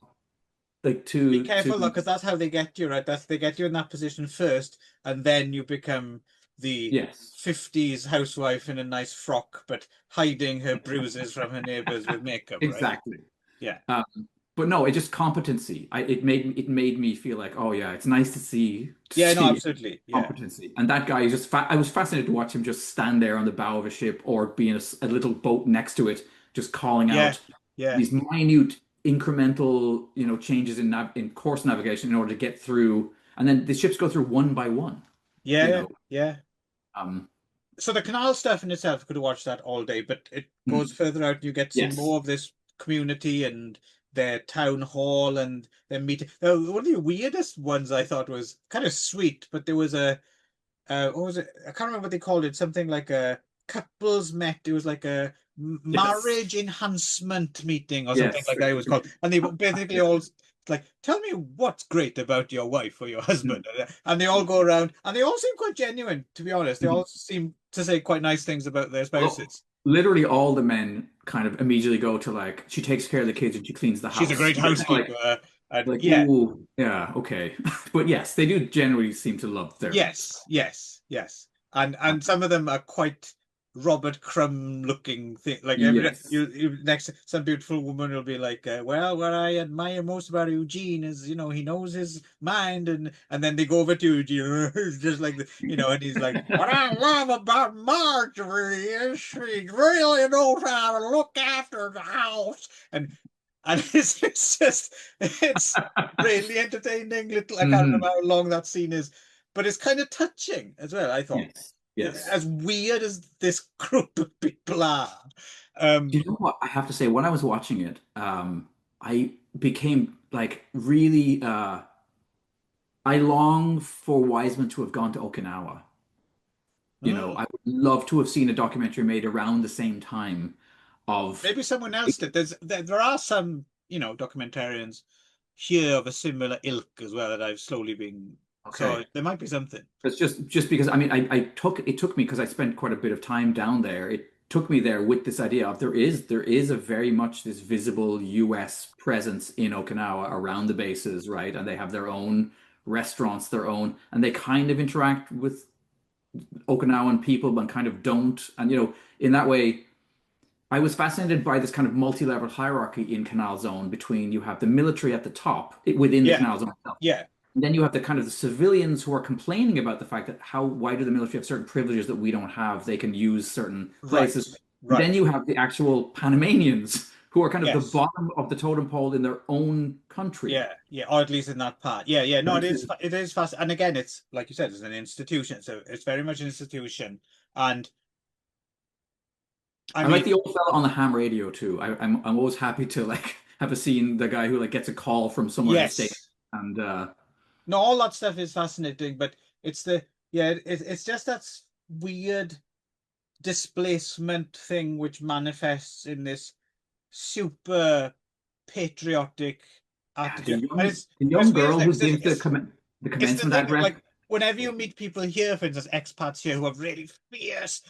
like Be to careful though, because that's how they get you, right? They get you in that position first, and then you become the yes. 50s housewife in a nice frock, but hiding her bruises from her neighbors with makeup, right? Exactly. Yeah. Um, but no, it just competency. It made me feel like, oh yeah, it's nice to see Yeah, no, absolutely. Yeah. competency. And that guy is just I was fascinated to watch him just stand there on the bow of a ship or be in a little boat next to it, just calling Yeah. out Yeah. these minute incremental, changes in course navigation in order to get through. And then the ships go through one by one, Yeah. you Yeah. know. Yeah. Um, So the Canal stuff in itself, could have watched that all day, but it goes mm, further out. You get to see yes. more of this community and their town hall and their meeting. One of the weirdest ones I thought was kind of sweet, but there was what was it? I can't remember what they called it. Something like a couples met. It was like a Yes. marriage enhancement meeting or something Yes. like that. It was called, and they basically all like, tell me what's great about your wife or your husband, Mm, and they all go around, and they all seem quite genuine. To be honest, they mhm. all seem to say quite nice things about their Although spouses. literally all the men kind of immediately go to like she takes care of the kids and she cleans the She's a house. great housekeeper, and Like, yeah, ooh, yeah, okay. But yes, they do generally seem to love their yes, yes, yes, and um, some of them are quite Robert Crumb looking thing. Like every yes. you next some beautiful woman will be like, well, what I admire most about Eugene is he knows his mind, and then they go over to Eugene, who's just like and he's like, what I love about Marjorie is she really knows how to look after the house, and it's really entertaining. Little I can't remember Hmm. how long that scene is, but it's kind of touching as well. I thought, Yes. Yes. as weird as this group of people are. Do Um, you know what I have to say? When I was watching it, I became like really I long for Wiseman to have gone to Okinawa. I would love to have seen a documentary made around the same time of Maybe someone else did. There are some documentarians here of a similar ilk as well that I've slowly been. So okay. there might be something. It's just because I mean I took me because I spent quite a bit of time down there. It took me there with this idea of there is a very much this visible US presence in Okinawa around the bases, right? And they have their own restaurants, their own, and they kind of interact with Okinawan people, but kind of don't. And in that way, I was fascinated by this kind of multi-level hierarchy in Canal Zone between you have the military at the top within the Yeah, Canal Zone itself. yeah, And then you have the kind of the civilians who are complaining about the fact that why do the military have certain privileges that we don't have? They can use certain right, places. And then right. you have the actual Panamanians who are kind of the Yes. bottom of the totem pole in their own country. Yeah, yeah, or at least in that part. Yeah, yeah. No, And it this is. is, It is fast. And again, it's like you said, it's an institution. So it's very much an institution. And I I like mean, the old fella on the ham radio too. I'm always happy to like have a scene the guy who like gets a call from somewhere in the States yes. and No, all that stuff is fascinating, but it's the yeah, it's just that weird displacement thing which manifests in this super patriotic yeah, attitude. And the but it's young weird, girl isn't it? who 'Cause gives the it's the commencement thing address. like whenever you meet people here, for instance, expats here who have really fierce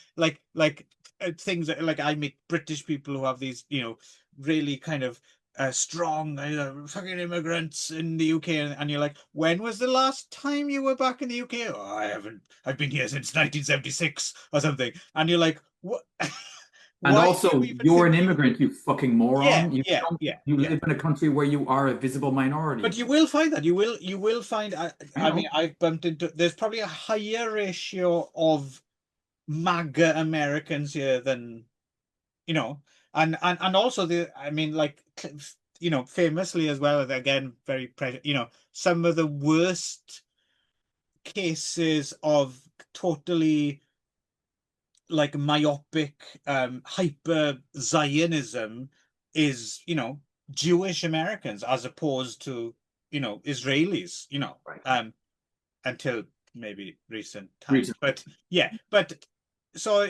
things like I meet British people who have these really kind of strong fucking immigrants in the UK, and you're like, when was the last time you were back in the UK? Oh, I haven't. I've been here since 1976 or something, and you're like, what? And Why do you also, even you're think an you? immigrant, you fucking Yeah, moron. yeah, Don't, yeah, you yeah. live in a country where you are a visible But minority. you will find that you will find. I I mean, know. I've bumped into. There's probably a higher ratio of MAGA Americans here than you know, and also I mean, like famously as well. Again, very some of the worst cases of totally like myopic, hyper Zionism is Jewish Americans as opposed to Israelis. Right. Until maybe recent times. Recently. But yeah, but so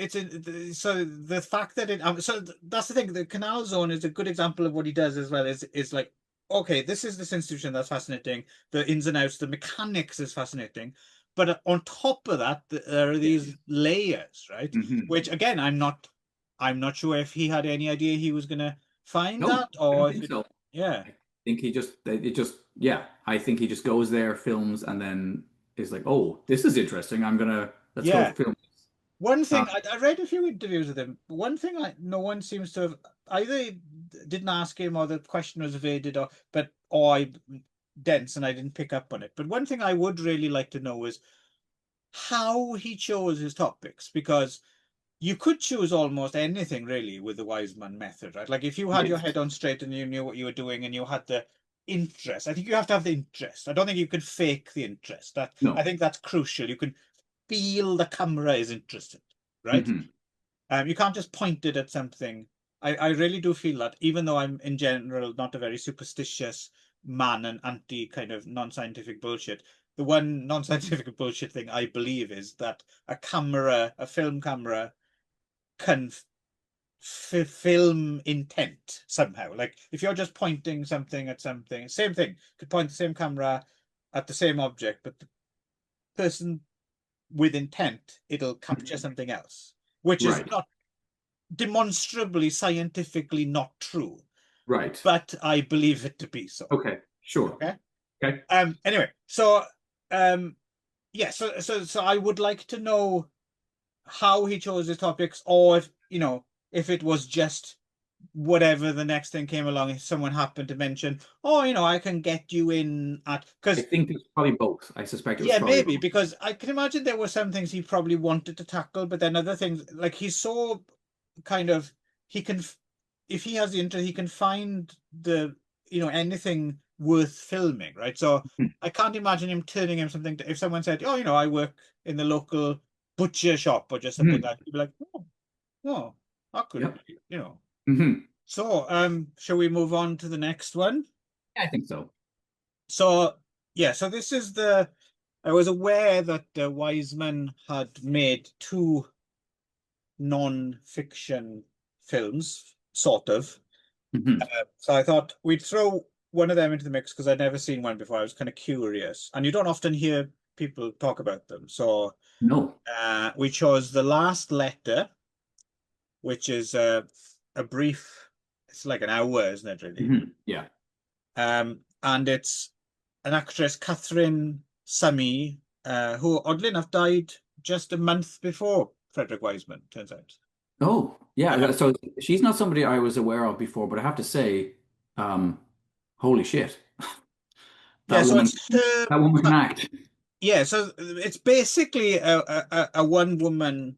so the fact that that's the thing. The Canal Zone is a good example of what he does as well. Is like, okay, this institution that's fascinating. The ins and outs, the mechanics is fascinating. But on top of that, there are Yes. these layers, right? Hmm. Which again, I'm not sure if he had any idea he was gonna find No, that I don't or if think it, so. yeah, think yeah, I think he just goes there, films, and then is like, oh, this is interesting. Let's go Yeah. film this. One Uh, thing I read a few interviews with him. One thing no one seems to have either didn't ask him or the question was evaded or I dense and I didn't pick up on it. But one thing I would really like to know is how he chose his topics, because you could choose almost anything really with the Wiseman method, right? Like if you had your yes. head on straight and you knew what you were doing and you had the interest, I think you have to have the interest. I don't think you can fake the interest. I No. think that's crucial. You can feel the camera is interested, right? Hmm. You can't just point it at something. I really do feel that, even though I'm in general not a very superstitious man and anti kind of non-scientific bullshit, the one non-scientific bullshit thing I believe is that a film camera, can film intent somehow. Like if you're just pointing something at something, same thing, could point the same camera at the same object, but the person with intent, it'll capture something else, which is Right. not demonstrably scientifically not true, Right. but I believe it to be so. Okay. Sure. Okay. Okay. Anyway, so um yeah, so I would like to know how he chose his topics, or if if it was just whatever the next thing came along, if someone happened to mention, oh, I can get you in at, I because think it was probably both. I suspect it was yeah, probably maybe, both. because I can imagine there were some things he probably wanted to tackle, but then other things, like he's so kind of, he can, if he has the interest, he can find the, anything worth filming, right? So Mhm. I can't imagine him turning him something if someone said, oh, I work in the local butcher shop or just something Mhm. like that, he'd be like, oh, I could, Yep. you know. Hmm. So, shall we move on to the next one? I think so. So, yeah, so this is I was aware that Wiseman had made two non-fiction films, sort of. Hmm. So I thought we'd throw one of them into the mix because I'd never seen one before. I was kind of curious, and you don't often hear people talk about them. So No. we chose The Last Letter, which is a brief, it's like an hour, isn't it, really? Yeah. And it's an actress, Catherine Sami, who oddly enough died just a month before Frederick Wiseman, turns out. Oh, yeah. Uh, So she's not somebody I was aware of before, but I have to say, um, holy shit, yeah, that so woman, it's her. that woman can act. Yeah, so it's basically a one-woman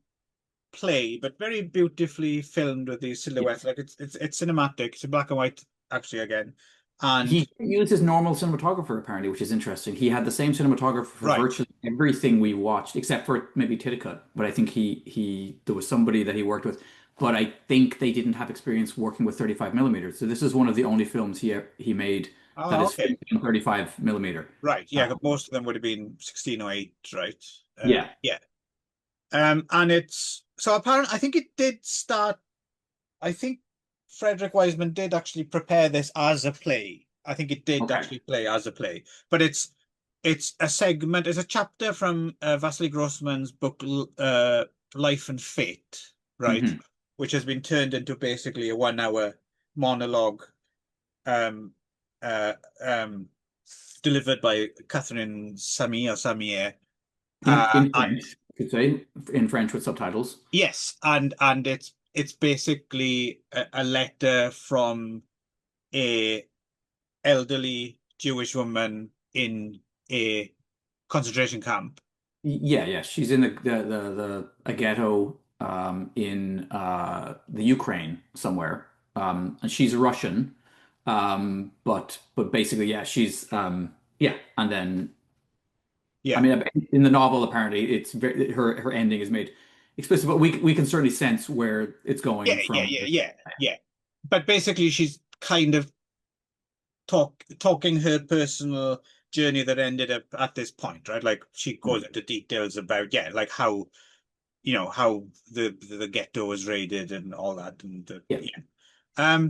play, but very beautifully filmed with these Yeah. silhouettes. Like it's cinematic. It's in black and white, actually, again. And He used his normal cinematographer apparently, which is interesting. He had the same cinematographer for right. virtually everything we watched, except for maybe Titicut. But I think he there was somebody that he worked with. But I think they didn't have experience working with 35 millimeters. So this is one of the only films he made that Oh, is okay. filmed in 35 millimeter. Right. Uh, Yeah, most of them would have been 1608, right? yeah. Yeah. And it's so apparently, I think it did start. I think Frederick Wiseman did actually prepare this as a play. I think it did Okay. actually play as a play, but it's a segment, it's a chapter from Vasily Grossman's book, Life and Fate, right? Hmm. Which has been turned into basically a 1 hour monologue, um, uh, um, delivered by Catherine Sami or Samier. In And French, I could say, in French with subtitles. yes, and it's basically a letter from a elderly Jewish woman in a concentration camp. Yeah, yeah. She's in the a ghetto in the Ukraine somewhere. And she's Russian. But basically, yeah, she's yeah. And then I Yeah, mean, in the novel, apparently, her ending is made explicit, but we can certainly sense where it's going from. yeah. But basically, she's kind of talking her personal journey that ended up at this point, right? Like she goes into details about, yeah, like how how the ghetto was raided and all that, and Yeah. yeah.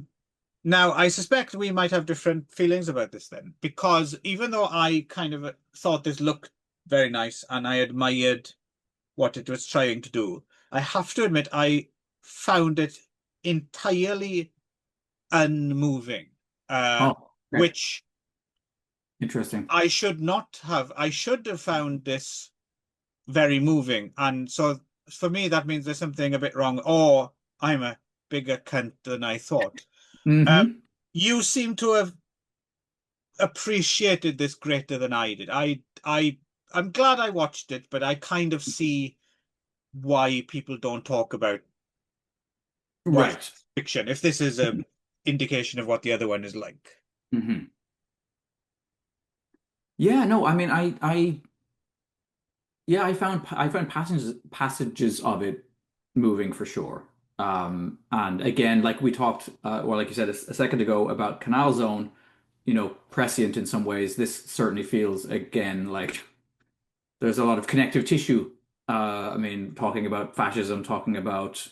Now I suspect we might have different feelings about this then, because even though I kind of thought this looked very nice and I admired what it was trying to do, I have to admit I found it entirely unmoving. Uh, Oh. Okay. which Interesting. I should have found this very moving. And so for me, that means there's something a bit wrong, or I'm a bigger cunt than I thought. Um, Hmm. you seem to have appreciated this greater than I did. I'm glad I watched it, but I kind of see why people don't talk about why Right. fiction, if this is a indication of what the other one is like. Hmm. Yeah, no, I mean, yeah, I found passages of it moving for sure. And again, like we talked, or like you said a second ago about Canal Zone, prescient in some ways. This certainly feels again like there's a lot of connective tissue. I mean, talking about fascism, talking about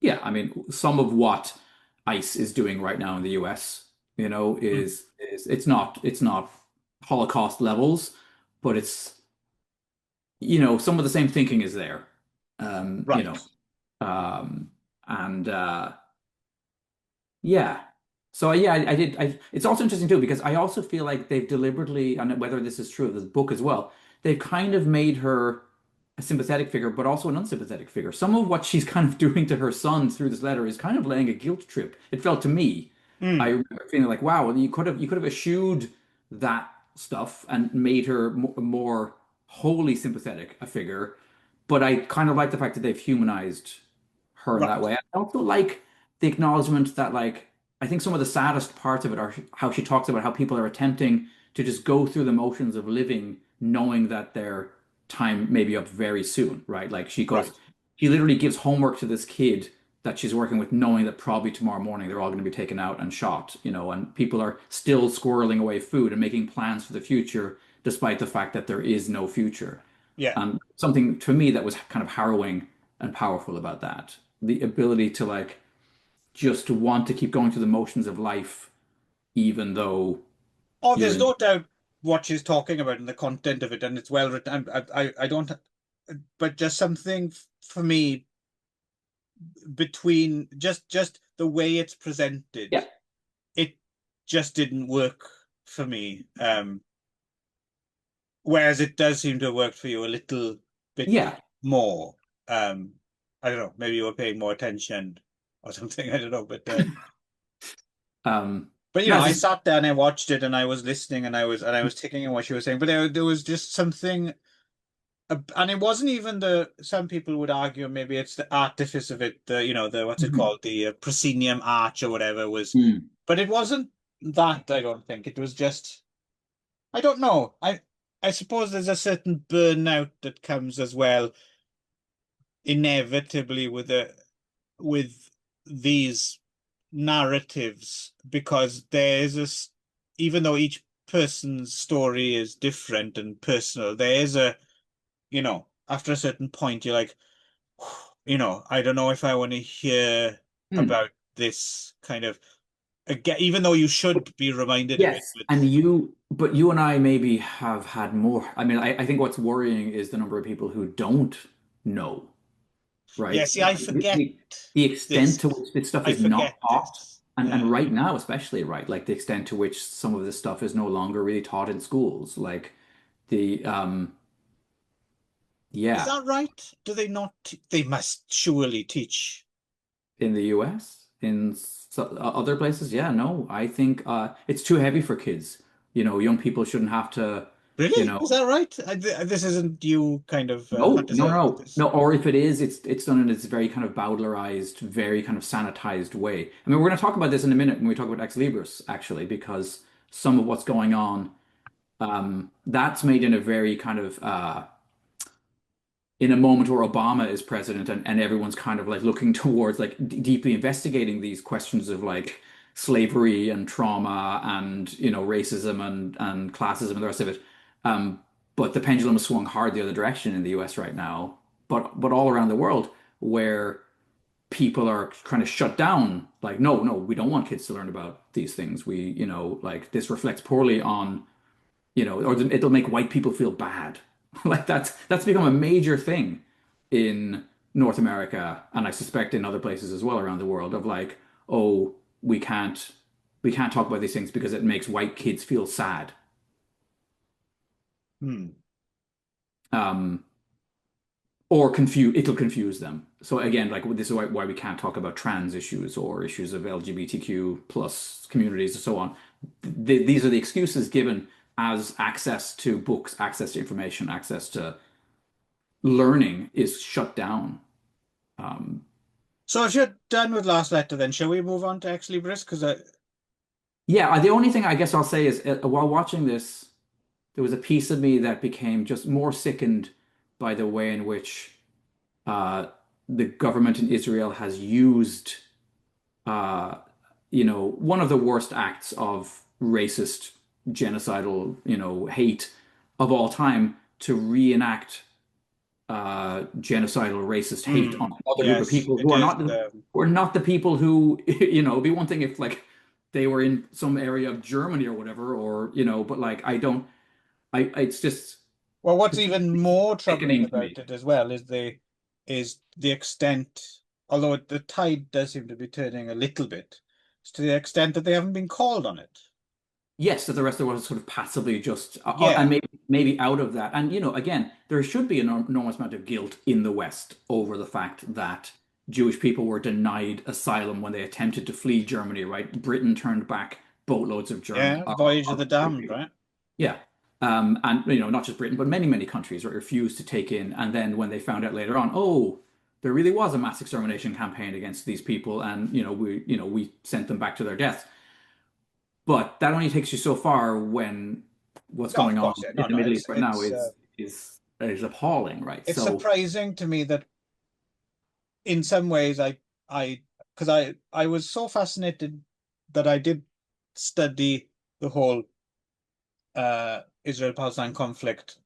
yeah, I mean, some of what ICE is doing right now in the US, Mm. is it's not Holocaust levels, but it's some of the same thinking is there. Um, you Right. know, um, and yeah. So yeah, I did. It's also interesting too because I also feel like they've deliberately, and whether this is true of this book as well, they've kind of made her a sympathetic figure, but also an unsympathetic figure. Some of what she's kind of doing to her son through this letter is kind of laying a guilt trip. It felt to me. I Mm. remember feeling like, wow, well, you could have eschewed that stuff and made her more wholly sympathetic a figure. But I kind of like the fact that they've humanized her in that Right. way. I also like the acknowledgement that like I think some of the saddest parts of it are how she talks about how people are attempting to just go through the motions of living, knowing that their time may be up very soon, right? Like Right. she literally gives homework to this kid that she's working with, knowing that probably tomorrow morning they're all going to be taken out and shot, and people are still squirreling away food and making plans for the future, despite the fact that there is no future. Yeah. Something to me that was kind of harrowing and powerful about that. The ability to like just want to keep going through the motions of life, even though Oh, you're there's in. no doubt what she's talking about and the content of it, and it's well written. I don't, but just something for me between just the way it's presented, Yeah, it just didn't work for me. Whereas it does seem to have worked for you a little bit yeah. more. Um, I don't know, maybe you were paying more attention or something. I don't know, but No, I it's just, sat there and I watched it and I was listening and I was taking in what she was saying. But there was just something, and it wasn't even the. Some people would argue maybe it's the artifice of it. The what's it Mhm. called, the proscenium arch or whatever was, Mm. but it wasn't that. I don't think it was just. I don't know. I suppose there's a certain burnout that comes as well, inevitably with these narratives, because even though each person's story is different and personal, there is after a certain point, you're like, I don't know if I want to hear Mm. about this kind of again, even though you should be reminded of it. Yes, But but you and I maybe have had more. I mean, I think what's worrying is the number of people who don't know, yeah, right? see, I The, forget the, the extent this. to which this stuff I is not forget taught, this. and Yeah. right now especially, right? Like the extent to which some of this stuff is no longer really taught in schools. Like the Is yeah, that right? Do they not? They must surely teach. in the US, in other places, yeah, no, I think it's too heavy for kids. Young people shouldn't have to, you Really? Is know. that right? This isn't you kind of No, no, fantasizing about no, this. no. Or if it is, it's done in this very kind of bowdlerized, very kind of sanitized way. I mean, we're going to talk about this in a minute when we talk about Ex-Libris, actually, because some of what's going on, that's made in a very kind of in a moment where Obama is president and everyone's kind of like looking towards like deeply investigating these questions of like slavery and trauma and racism and classism and the rest of it. Um, but the pendulum has swung hard the other direction in the US right now, but all around the world where people are trying to shut down like no, no, we don't want kids to learn about these things. We, like this reflects poorly on or it'll make white people feel bad. Like that's become a major thing in North America, and I suspect in other places as well around the world of like, oh, we can't. we can't talk about these things because it makes white kids feel sad. Hmm. Um, or it'll confuse them. So again, like this is why we can't talk about trans issues or issues of LGBTQ plus communities and so on. These are the excuses given as access to books, access to information, access to learning is shut down. Um, So if you're done with last letter, then shall we move on to Ex-Libris? Because yeah, the only thing I guess I'll say is while watching this, there was a piece of me that became just more sickened by the way in which uh, the government in Israel has used uh, one of the worst acts of racist, genocidal, hate of all time to reenact genocidal, racist hate on another group of yes, people it is. who are not the people who, it'd be one thing if like they were in some area of Germany or whatever, or but like it's just Well, what's even particularly more troubling sickening to about me. it as well is the extent, although the tide does seem to be turning a little bit, is to the extent that they haven't been called on it. Yes, that the rest of the world is sort of passively just, Yeah, and maybe out of that. And again, there should be an enormous amount of guilt in the West over the fact that Jewish people were denied asylum when they attempted to flee Germany, right? Britain turned back boatloads of German yeah, Voyage of the of Jewish Damned, people. right? Yeah. And not just Britain, but many countries refused to take in. And then when they found out later on, oh, there really was a mass extermination campaign against these people, and we sent them back to their deaths. But that only takes you so far when what's No, of going on course, yeah, in no, the no, Middle East right now is appalling, right? it's So surprising to me that in some ways I because I was so fascinated that I did study the whole Israel-Palestine conflict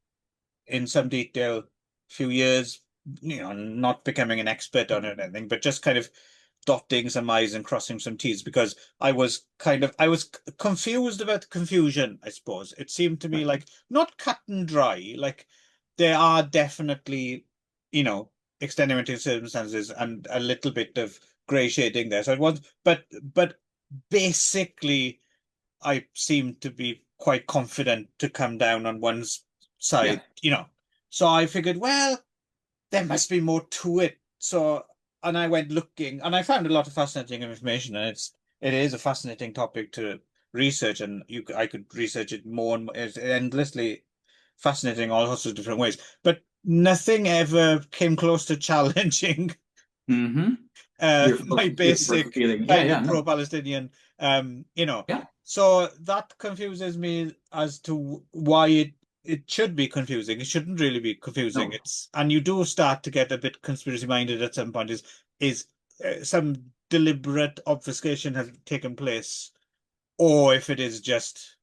in some detail a few years, not becoming an expert on it or anything, but just kind of dotting some I's and crossing some T's because I was confused about the confusion, I suppose. It seemed to me right. like not cut and dry, like there are definitely, you know, extenuating circumstances and a little bit of grey shading there. So it was, but basically I seem to be quite confident to come down on one Yeah. side, you know. So I figured, well, there must be more to it. So, and I went looking, and I found a lot of fascinating information, and it is a fascinating topic to research, and I could research it more and more. It's endlessly fascinating, all sorts of different ways. But nothing ever came close to challenging hmm my your first basic feeling. Yeah, kind yeah, of no. pro-Palestinian, you know. Yeah. So that confuses me as to why it should be confusing. It shouldn't really be confusing. No. And you do start to get a bit conspiracy minded at some point. Is some deliberate obfuscation has taken place, or if it is just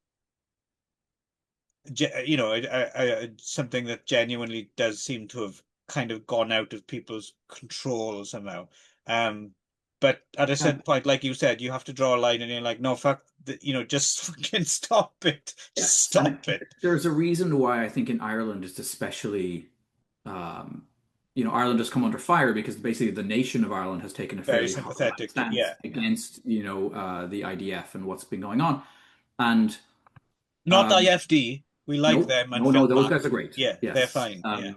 something that genuinely does seem to have kind of gone out of people's control somehow. Um, but at a Yeah. certain point, like you said, you have to draw a line, and you're like, no, fuck, just fucking stop it, Yeah. just And stop it. there's a reason why I think in Ireland it's especially um, Ireland has come under fire because basically the nation of Ireland has taken a Very fairly hard-line sympathetic to, stance yeah. against, the IDF and what's been going on. And Not um, IFD. We like no, them and no, Phil those Mack. guys are great. Yeah, they're Yes. fine. Yeah.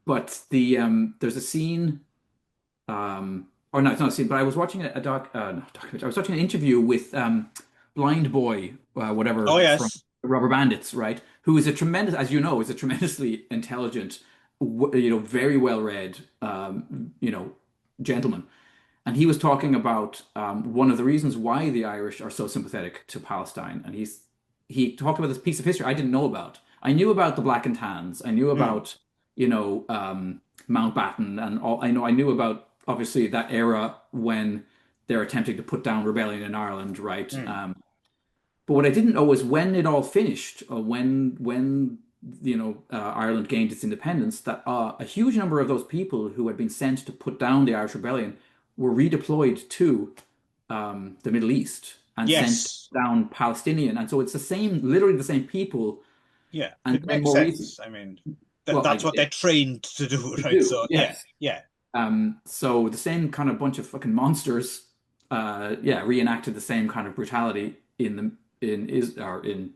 But there's a scene, or no, it's not a scene, but I was watching a not documentary. I was watching an interview with Blind Boy, Oh whatever, from yes. Rubber Bandits, right? Who is a tremendous, as you know, is a tremendously intelligent, very well read, gentleman. And he was talking about one of the reasons why the Irish are so sympathetic to Palestine. And he talked about this piece of history I didn't know about. I knew about the Black and Tans. I knew Mm, about, Mountbatten and all. I knew about obviously that era when they're attempting to put down rebellion in Ireland, right? mm. But what I didn't know was when it all finished, when Ireland gained its independence, that a huge number of those people who had been sent to put down the Irish rebellion were redeployed to the Middle East and sent Yes. down Palestinian, and so it's the same, literally the same people. Yeah. And It then makes more recent, sense. I mean, well, that's what they're trained to do, to right? do, So yeah, yes. yeah. So the same kind of bunch of fucking monsters yeah, reenacted the same kind of brutality in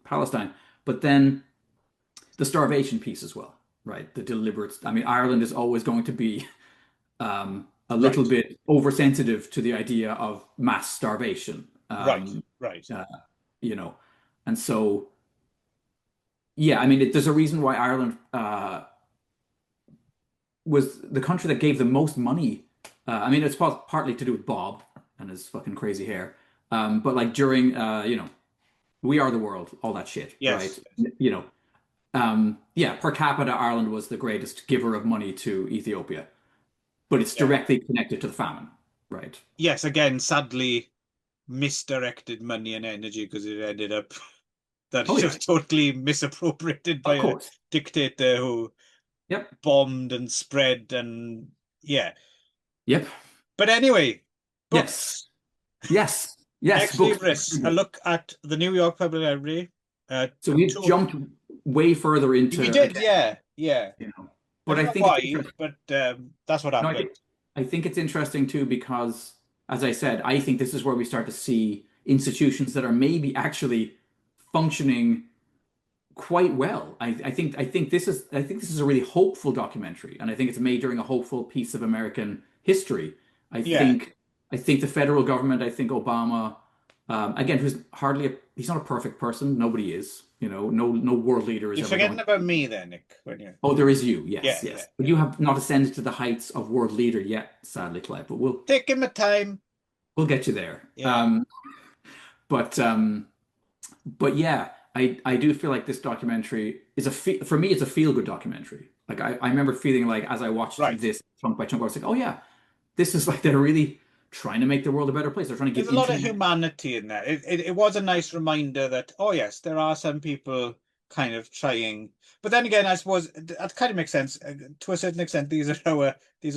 Palestine. But then the starvation piece as well, right? The deliberate. I mean, Ireland is always going to be a little Right, bit oversensitive to the idea of mass starvation. right, right. Uh, you know, and so yeah, I mean, there's a reason why Ireland was the country that gave the most money. I mean, it's partly to do with Bob and his fucking crazy hair. But like during, We Are the World, all that shit, right? Yes, You know, yeah, per capita, Ireland was the greatest giver of money to Ethiopia, but it's yeah, directly connected to the famine, right? yes. Again, sadly, misdirected money and energy because it ended up that Oh it yeah, was totally misappropriated by of a course. dictator who Yep, bombed and spread and yeah. yep. But anyway, Yes, books. yes, yes. Books. Ex-Libris, a look at the New York Public Library. So we've Two, jumped way further we into did, again, yeah, yeah. I but don't I know think it's why, interesting. but that's what No, happened. I think it's interesting too because, as I said, I think this is where we start to see institutions that are maybe actually functioning quite well. I think this is a really hopeful documentary, and I think it's made during a hopeful piece of American history. I Yeah, think I think the federal government, I think Obama, again, he's not a perfect person. Nobody is. No world leader is you're ever forgetting going. about me there, Nick. When you, Oh, there is you. Yes, yeah, yeah, yes. But yeah. you have not ascended to the heights of world leader yet, sadly, Clive. But Taking my time. we'll get you there. Yeah, But but yeah, I do feel like this documentary is for me, it's a feel good documentary. Like I remember feeling like as I watched right. this chunk by chunk, I was like, oh yeah, this is like they're really trying to make the world a better place. They're trying to There's give a lot of internet. humanity in that. It was a nice reminder that, oh yes, there are some people kind of trying. But then again, I suppose that kind of makes sense to a certain extent. These are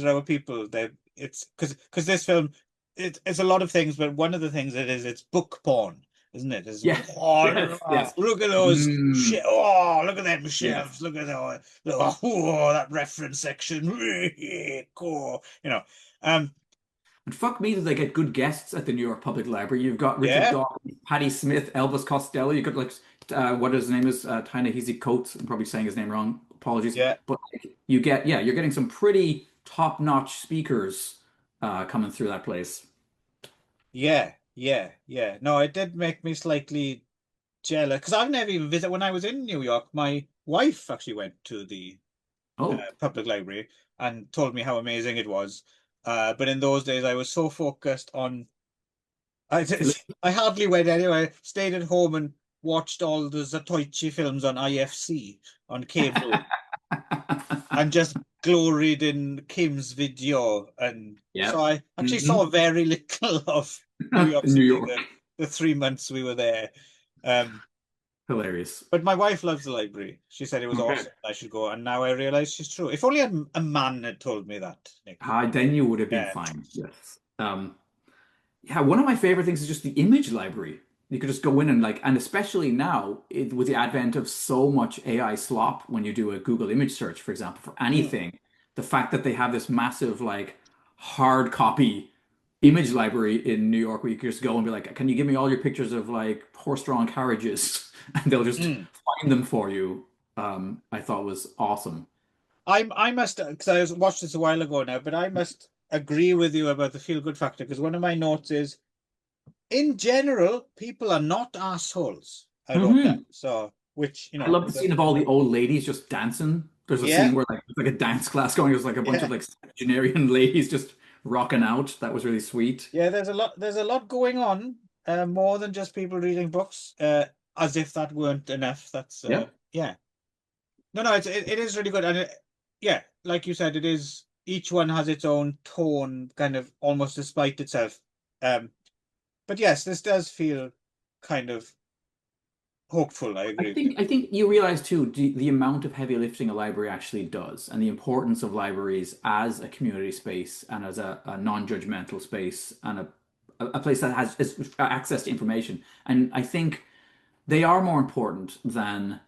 our people. It's because this film it's a lot of things, but one of the things it is it's book porn, isn't it? It's Yes, yes, yes. look at those Mm. shit. Oh, look at them Yes. shelves. Look at oh, that reference section. Cool. And fuck me, did they get good guests at the New York Public Library? You've got Richard Yeah, Dawkins, Patti Smith, Elvis Costello. You've got like what his name is, Ta-Nehisi Coates. I'm probably saying his name wrong. Apologies. yeah. But like, you're getting some pretty top-notch speakers coming through that place. Yeah, yeah, yeah. No, it did make me slightly jealous because I've never even visited. When I was in New York, my wife actually went to the Oh, public library and told me how amazing it was. But in those days, I was so focused on I Philip. I hardly went anyway. Stayed at home and watched all the Zatoichi films on IFC on cable and just gloried in Kim's video. And so Yep. I actually Hmm. saw very little of New York New City York. the 3 months we were there. Um, Hilarious. but my wife loves the library. She said it was Okay. awesome. I should go. And now I realize she's true. If only a man had told me that, Nick. Then you would have been Yeah. fine. Yes. Yeah, one of my favorite things is just the image library. You could just go in and and especially now with the advent of so much AI slop when you do a Google image search, for example, for Mm. anything, the fact that they have this massive hard copy image library in New York where you can just go and be like, can you give me all your pictures of like horse-drawn carriages? And they'll just Mm. find them for you. I thought was awesome. I must because watched this a while ago now, but I must agree with you about the feel good factor because one of my notes is in general, people are not assholes. I wrote that. Hmm. So which, I love the scene of all the old ladies just dancing. There's a yeah, scene where it's like a dance class going. There's like a bunch yeah. of like septuagenarian ladies just rocking out. That was really sweet. Yeah, there's a lot going on, more than just people reading books, as if that weren't enough. That's Yeah. yeah. No, no, it is really good, and yeah, like you said, it is. Each one has its own tone, kind of almost despite itself. Um, but yes, this does feel kind of hopeful. I agree with you. I think you realize too the amount of heavy lifting a library actually does, and the importance of libraries as a community space and as a non-judgmental space and a place that has access to information. And I think they are more important than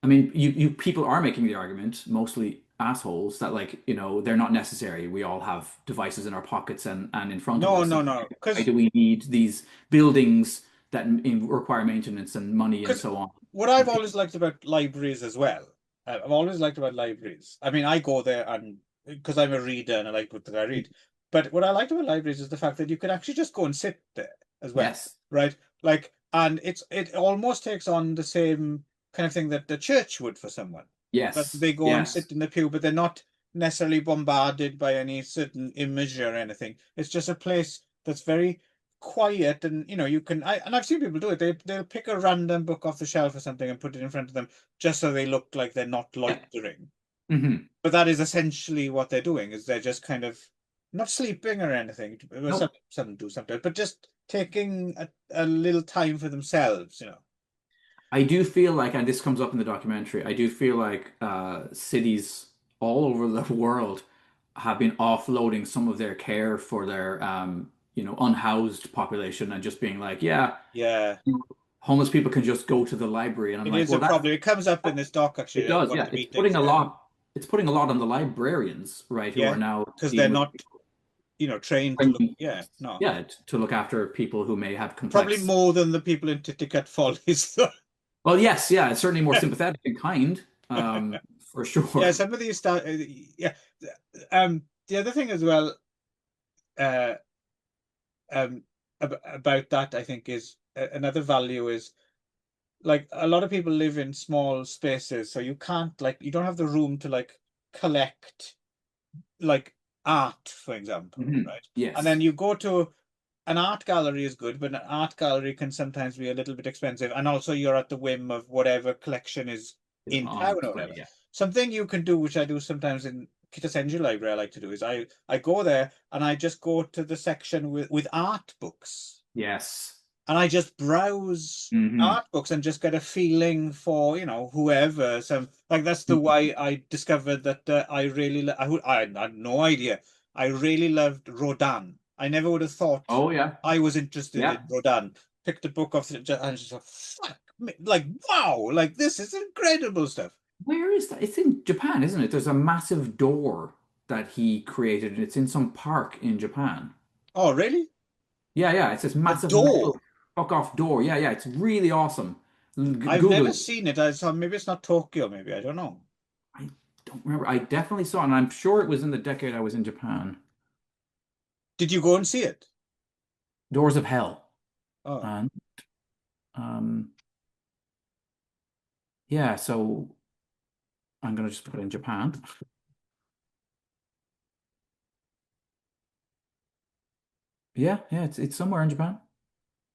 I mean, you people are making the argument, mostly assholes that like, they're not necessary. We all have devices in our pockets and in front of No, us. no, And no. why Because do we need these buildings that require maintenance and money and because so on? what I've always liked about libraries as well, I've always liked about libraries. I mean, I go there and because I'm a reader and I like what that I read. But what I liked about libraries is the fact that you could actually just go and sit there as well, Yes. right? Like, and it almost takes on the same kind of thing that the church would for someone. That Yes. they go and Yes. sit in the pew, but they're not necessarily bombarded by any certain image or anything. It's just a place that's very quiet, and you can and I've seen people do it. They'll pick a random book off the shelf or something and put it in front of them just so they look like they're not Yeah. loitering. Hmm. But that is essentially what they're doing, is they're just kind of not sleeping or anything. Well, Nope. some do sometimes, but just taking a little time for themselves. I do feel like, and this comes up in the documentary, I do feel like cities all over the world have been offloading some of their care for their, unhoused population and just being like, yeah, Yeah, homeless people can just go to the library. And I'm it like, is a well, problem. It comes up in this doc it actually at does. one of Yeah. the It's meetings. putting a Yeah, lot, it's putting a lot on the librarians, right, who are yeah, now because they're dealing with not, trained to look. training, Yeah, no, yeah, to look after people who may have probably complex. more than the people in Titicut Follies. Well, yes, yeah, it's certainly more sympathetic and kind, for Yeah, sure. some of these start. Yeah, the other thing as well, uh, about that I think is another value is like a lot of people live in small spaces, so you can't like you don't have the room to like collect like art, for example, Mhm. right? And then Yes. you go to an art gallery is good, but an art gallery can sometimes be a little bit expensive, and also you're at the whim of whatever collection is Is in on town or display, whatever. yeah. Something you can do, which I do sometimes in Kitten's library, I like to do is I go there and I just go to the section with art books Yes. and I just browse Hmm. art books and just get a feeling for whoever. Some like that's the why I discovered that I really I had no idea. I really loved Rodin. I never would have thought Oh yeah. I was interested in Yeah. Rodin. Picked a book off and just like, fuck me, like wow, like this is incredible stuff. Where is that? It's in Japan, isn't it? There's a massive door that he created, and it's in some park in Japan. Oh, really? Yeah, yeah. It's this A massive door. metal fuck off door. Yeah, yeah. It's really awesome. I've Google never it. seen it. I saw maybe it's not Tokyo, maybe I don't know. I don't remember. I definitely saw it, and I'm sure it was in the decade I was in Japan. Did you go and see it? Doors of Hell. Oh, And um, yeah. So I'm gonna just put in Japan. Yeah, yeah. It's somewhere in Japan,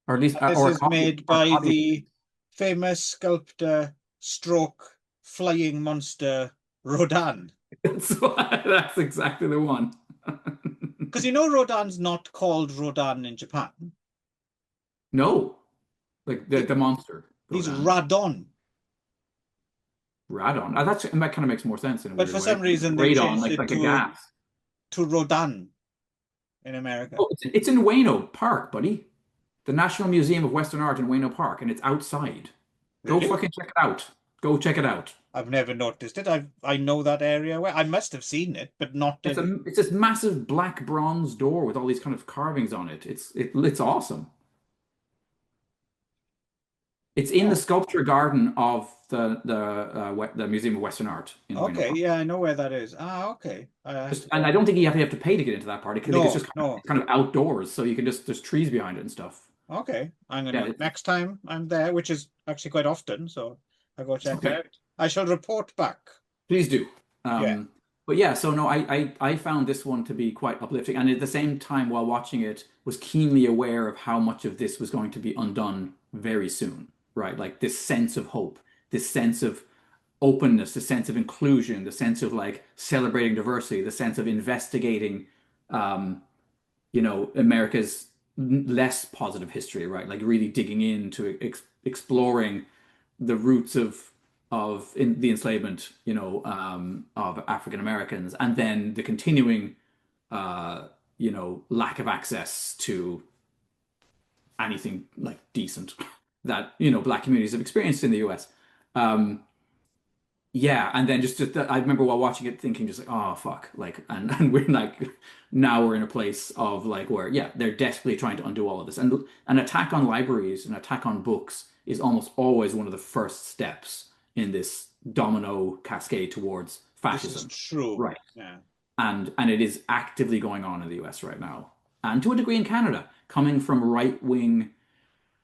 or at least this or a is copy made or a by copy. the famous sculptor stroke flying monster Rodin. That's exactly the one. Because Rodin's not called Rodin in Japan. No, like the He, the monster he's Rodan. Radon. Radon. That kind of makes more sense in a But weird for way. some reason they've Radon, changed like it like a gas. to Rodin in America. Oh, it's in Ueno Park, buddy. The National Museum of Western Art in Ueno Park, and it's outside. Go Really? fucking check it out. Go check it out. I've never noticed it. I know that area where I must have seen it, but not It's in. it's this massive black bronze door with all these kind of carvings on it. It's awesome. It's in the Oh, sculpture garden of the Museum of Western Art in Ueno okay. Park. Yeah, I know where that is. Ah, okay. I have Just, to and go. I don't think you have to pay to get into that part. It's No, just no. kind of outdoors, so you can just there's trees behind it and stuff. Okay, I'm Yeah, gonna next time I'm there, which is actually quite often, so I go check it okay. out. I shall report back. Please do. Yeah. But yeah, so no, I found this one to be quite uplifting, and at the same time, while watching it, was keenly aware of how much of this was going to be undone very soon, right? Like this sense of hope, this sense of openness, the sense of inclusion, the sense of like celebrating diversity, the sense of investigating, um, America's less positive history, right? Like really digging into exploring the roots of the enslavement, of African Americans, and then the continuing, lack of access to anything like decent that Black communities have experienced in the U.S. Um, Yeah, and then I remember while watching it thinking just like, oh fuck, like, and we're like, now we're in a place of like where, yeah, they're desperately trying to undo all of this, and an attack on libraries, an attack on books is almost always one of the first steps in this domino cascade towards This is fascism, true. right? Yeah. And it is actively going on in the US right now, and to a degree in Canada, coming from right wing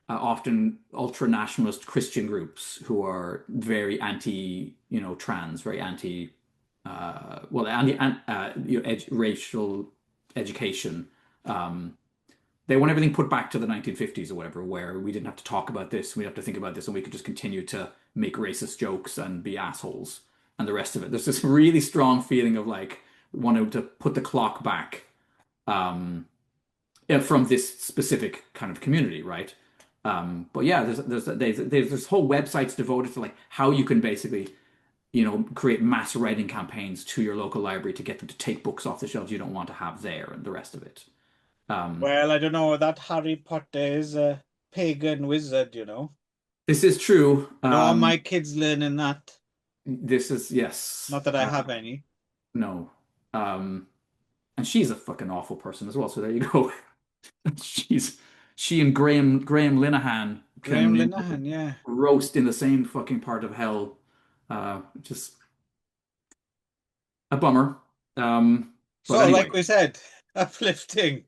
often ultra nationalist Christian groups who are very anti, trans, very anti, well, anti, racial education. Um, they want everything put back to the 1950s or whatever, where we didn't have to talk about this, we have to think about this, and we could just continue to make racist jokes and be assholes and the rest of it. There's this really strong feeling of like wanting to put the clock back. Um, from this specific kind of community, right? But yeah, there's whole websites devoted to like how you can basically, create mass writing campaigns to your local library to get them to take books off the shelves you don't want to have there and the rest of it. Um, Well, I don't know. That Harry Potter is a pagan wizard, this is true. I don't want my kids learning that. This is yes. Not that I have any. No. Um, and she's a fucking awful person as well. So there you go. She's she and Graham Linehan Graham can Linehan, yeah. roast in the same fucking part of hell. Just a bummer. But So, like anyway, we said, uplifting.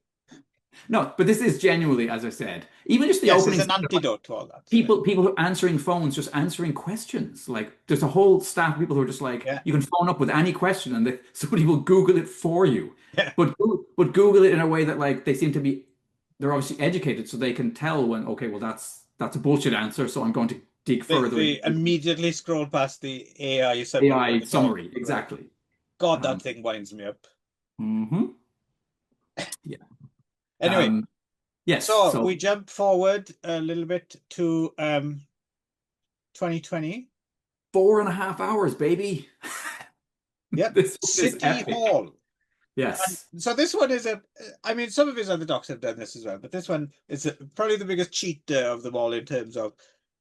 no, but this is genuinely, as I said, even just the Yes, it's opening an scene of, like, antidote to all that. Yeah. people who are answering phones, just answering questions. Like there's a whole staff of people who are just like, Yeah. you can phone up with any question and somebody will Google it for you. Yeah. But Google it in a way that like they seem to be, they're obviously educated, so they can tell when, okay, well that's a bullshit answer, so I'm going to dig further They into immediately scroll past the AI summary at AI the top. summary. Right. Exactly. God, that Um, thing winds me up. mhm. Yeah. Anyway, Um, yes. so So we jump forward a little bit to 2020. 4.5 hours, baby. Yep. This one is City epic. Hall. And Yes. so this one is I mean, some of his other docs have done this as well, but this one is probably the biggest cheat of them all in terms of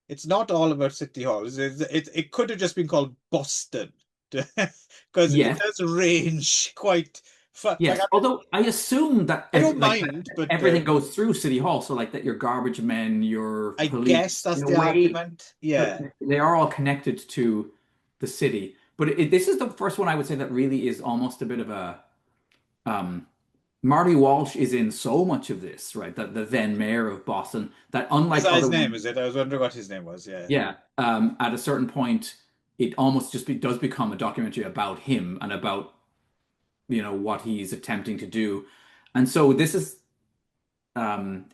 it's not all about City Hall. It could have just been called Boston because it Yes. does range quite far. Like Yes. Although I assume that I don't like mind, but everything goes through City Hall, so like that your garbage men, your I police, guess that's in a the way, argument. Yeah. they are all connected to the city. But this is the first one I would say that really is almost a bit of a um, Marty Walsh is in so much of this, right? That the then mayor of Boston, that Is unlike that his other name, ones, is it? I was wondering what his name was. Yeah. yeah, at a certain point, it almost does become a documentary about him and about what he's attempting to do. And so this is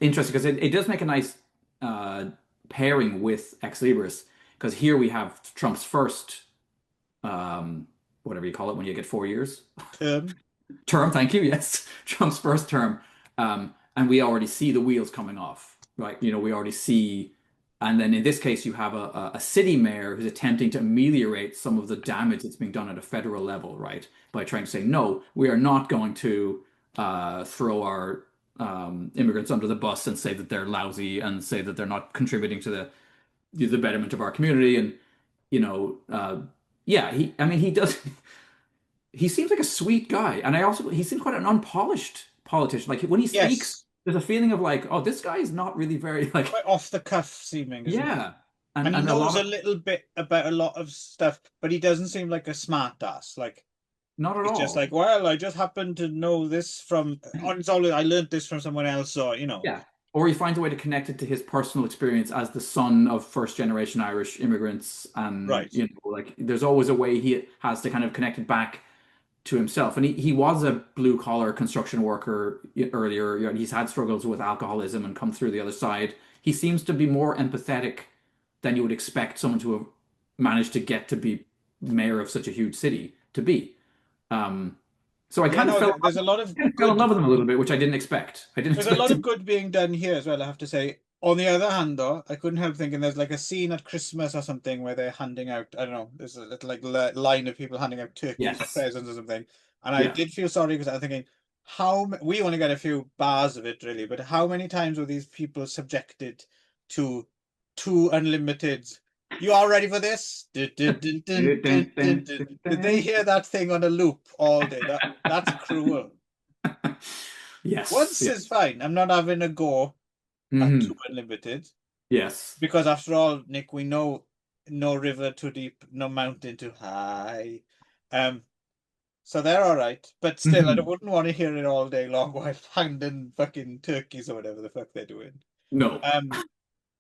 interesting because it does make a nice uh, pairing with Ex-Libris because here we have Trump's first whatever you call it when you get 4 years Term. term. Thank you. Yes, Trump's first term, and we already see the wheels coming off, right? We already see, and then in this case, you have a city mayor who's attempting to ameliorate some of the damage that's being done at a federal level, right? By trying to say, no, we are not going to throw our immigrants under the bus and say that they're lousy and say that they're not contributing to the betterment of our community, and you know, uh, yeah, I mean, he does. He seems like a sweet guy, and he seems quite an unpolished politician. Like when he speaks, Yes. there's a feeling of like, oh, this guy is not really very like, Quite off the cuff seeming, isn't he? yeah, and And he and a lot knows a of little bit about a lot of stuff, but he doesn't seem like a smart ass. Like not at he's just like, all. well, I just happen to know this from on it's always I learned this from someone else, or Yeah. Or he finds a way to connect it to his personal experience as the son of first generation Irish immigrants. And, right. like there's always a way he has to kind of connect it back to himself. And he was a blue collar construction worker earlier. He's had struggles with alcoholism and come through the other side. He seems to be more empathetic than you would expect someone to have managed to get to be mayor of such a huge city to be. Um, so I Yeah, kind of no, fell, there's a lot of kind of fell in good love with him a little bit, which I didn't expect. I didn't there's a expect lot of him. good being done here as well, I have to say. On the other hand, though, I couldn't help thinking there's like a scene at Christmas or something where they're handing out, I don't know, there's a little like line of people handing out turkeys or Yes. presents or something. And I Yeah. did feel sorry because I'm thinking, we only got a few bars of it really, but how many times were these people subjected to two unlimited You all ready for this? Dun, dun, dun, dun, dun, dun, dun. Did they hear that thing on a loop all day? That's cruel. Yes. Once Yeah. is fine. I'm not having a go at Two Hmm. Unlimited Yes. because after all, Nick, we know no river too deep, no mountain too high. Um, so they're all right, but still, I Hmm. wouldn't want to hear it all day long while pounding fucking turkeys or whatever the fuck they're doing. No. Um,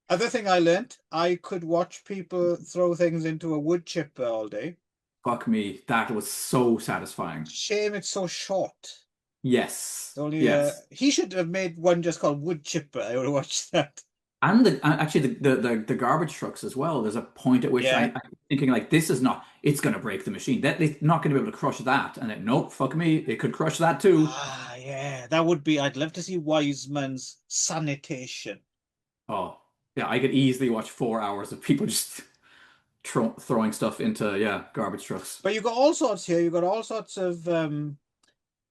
Other thing I learnt, I could watch people throw things into a wood chipper all day. Fuck me. That was so satisfying. Shame it's so short. Yes. It's only Yes. he should have made one just called wood chipper. I would have watched that. And actually the garbage trucks as well. There's a point at which Yeah. I'm thinking like this is not it's gonna break the machine. That they're not gonna be able to crush that. And then nope, fuck me, it could crush that too. Ah, yeah. That would be. I'd love to see Wiseman's sanitation. Oh, yeah, I could easily watch 4 hours of people just throwing stuff into garbage trucks. But you got all sorts here. You got all sorts of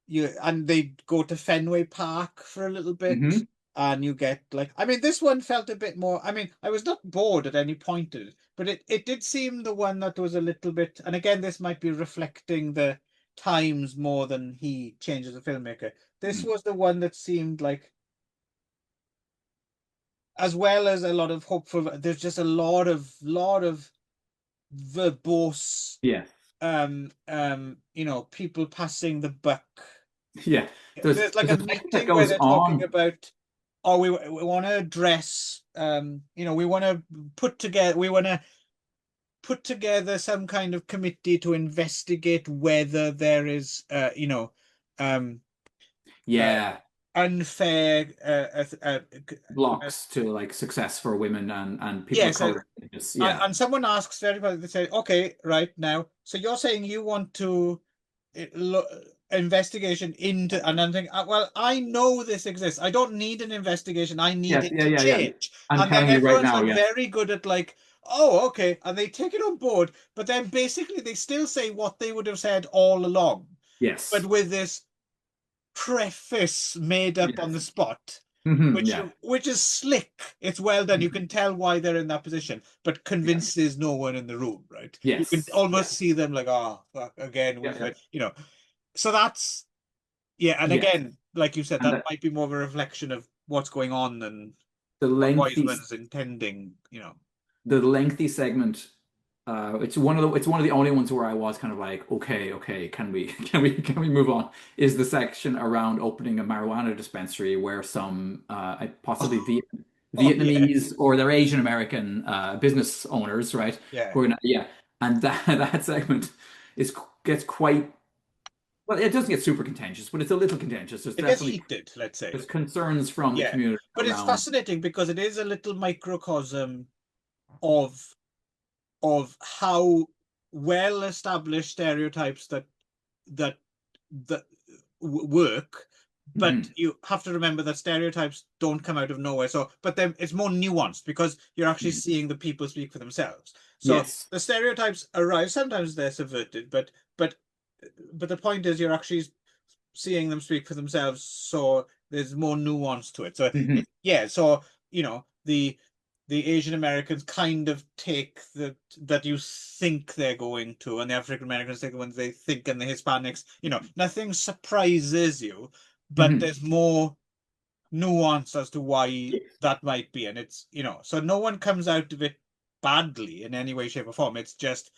you and they go to Fenway Park for a little bit, Hmm. and you get like I mean this one felt a bit more. I mean I was not bored at any point in it, but it did seem the one that was a little bit. And again, this might be reflecting the times more than he changes as a filmmaker. This was the one that seemed like, as well as a lot of hopeful, there's just a lot of verbose, Yeah. people passing the buck. Yeah. There's like There's a a section that meeting where goes they're talking on. about, oh, we want to address, we want to put together some kind of committee to investigate whether there is, um, uh, Yeah. unfair, Blocks to like success for women and people of yes, color. Yeah. and someone asks very well, they say, okay, right now, so you're saying you want to look investigation into, and I'm thinking, well, I know this exists. I don't need an investigation. I need Yes. it Yeah. to Yeah. Yeah. change. I'm And then telling you right everyone's now. like Yes. very good at like, oh, okay, and they take it on board, but then basically they still say what they would have said all along, but Yes. with this preface made up on the Yes. spot, which Yeah. which is slick. It's well done. You can tell why they're in that position, but Yeah. convinces no one in the room, right? You can Yes. almost Yes. see them like, oh, fuck, again, Yeah. Yeah. So that's, yeah, and Yes. again, like you said, And that might be more of a reflection of what's going on than the what lengthy Wiseman is intending. the lengthy segment it's one of the only ones where I was kind of like okay, can we can we move on, is the section around opening a marijuana dispensary where some possibly Oh, Vietnamese yes. or they're Asian American business owners, right, Yeah. who are gonna, and that that segment is gets quite, well, it doesn't get super contentious, but it's a little contentious. There's It gets definitely heated, let's say. there's concerns from the Yeah. community But it's around. fascinating because it is a little microcosm of how well established stereotypes that that work, but Mhm. you have to remember that stereotypes don't come out of nowhere. So but then it's more nuanced because you're actually Mhm. seeing the people speak for themselves. So Yes. the stereotypes arrive, sometimes they're subverted, but the point is you're actually seeing them speak for themselves, so there's more nuance to it. So Mhm. yeah, so the Asian Americans kind of take that you think they're going to, and the African Americans take the ones they think, and the Hispanics, nothing surprises you, but Mhm. there's more nuance as to why Yes. that might be. And it's, so no one comes out of it badly in any way, shape, or form. It's just,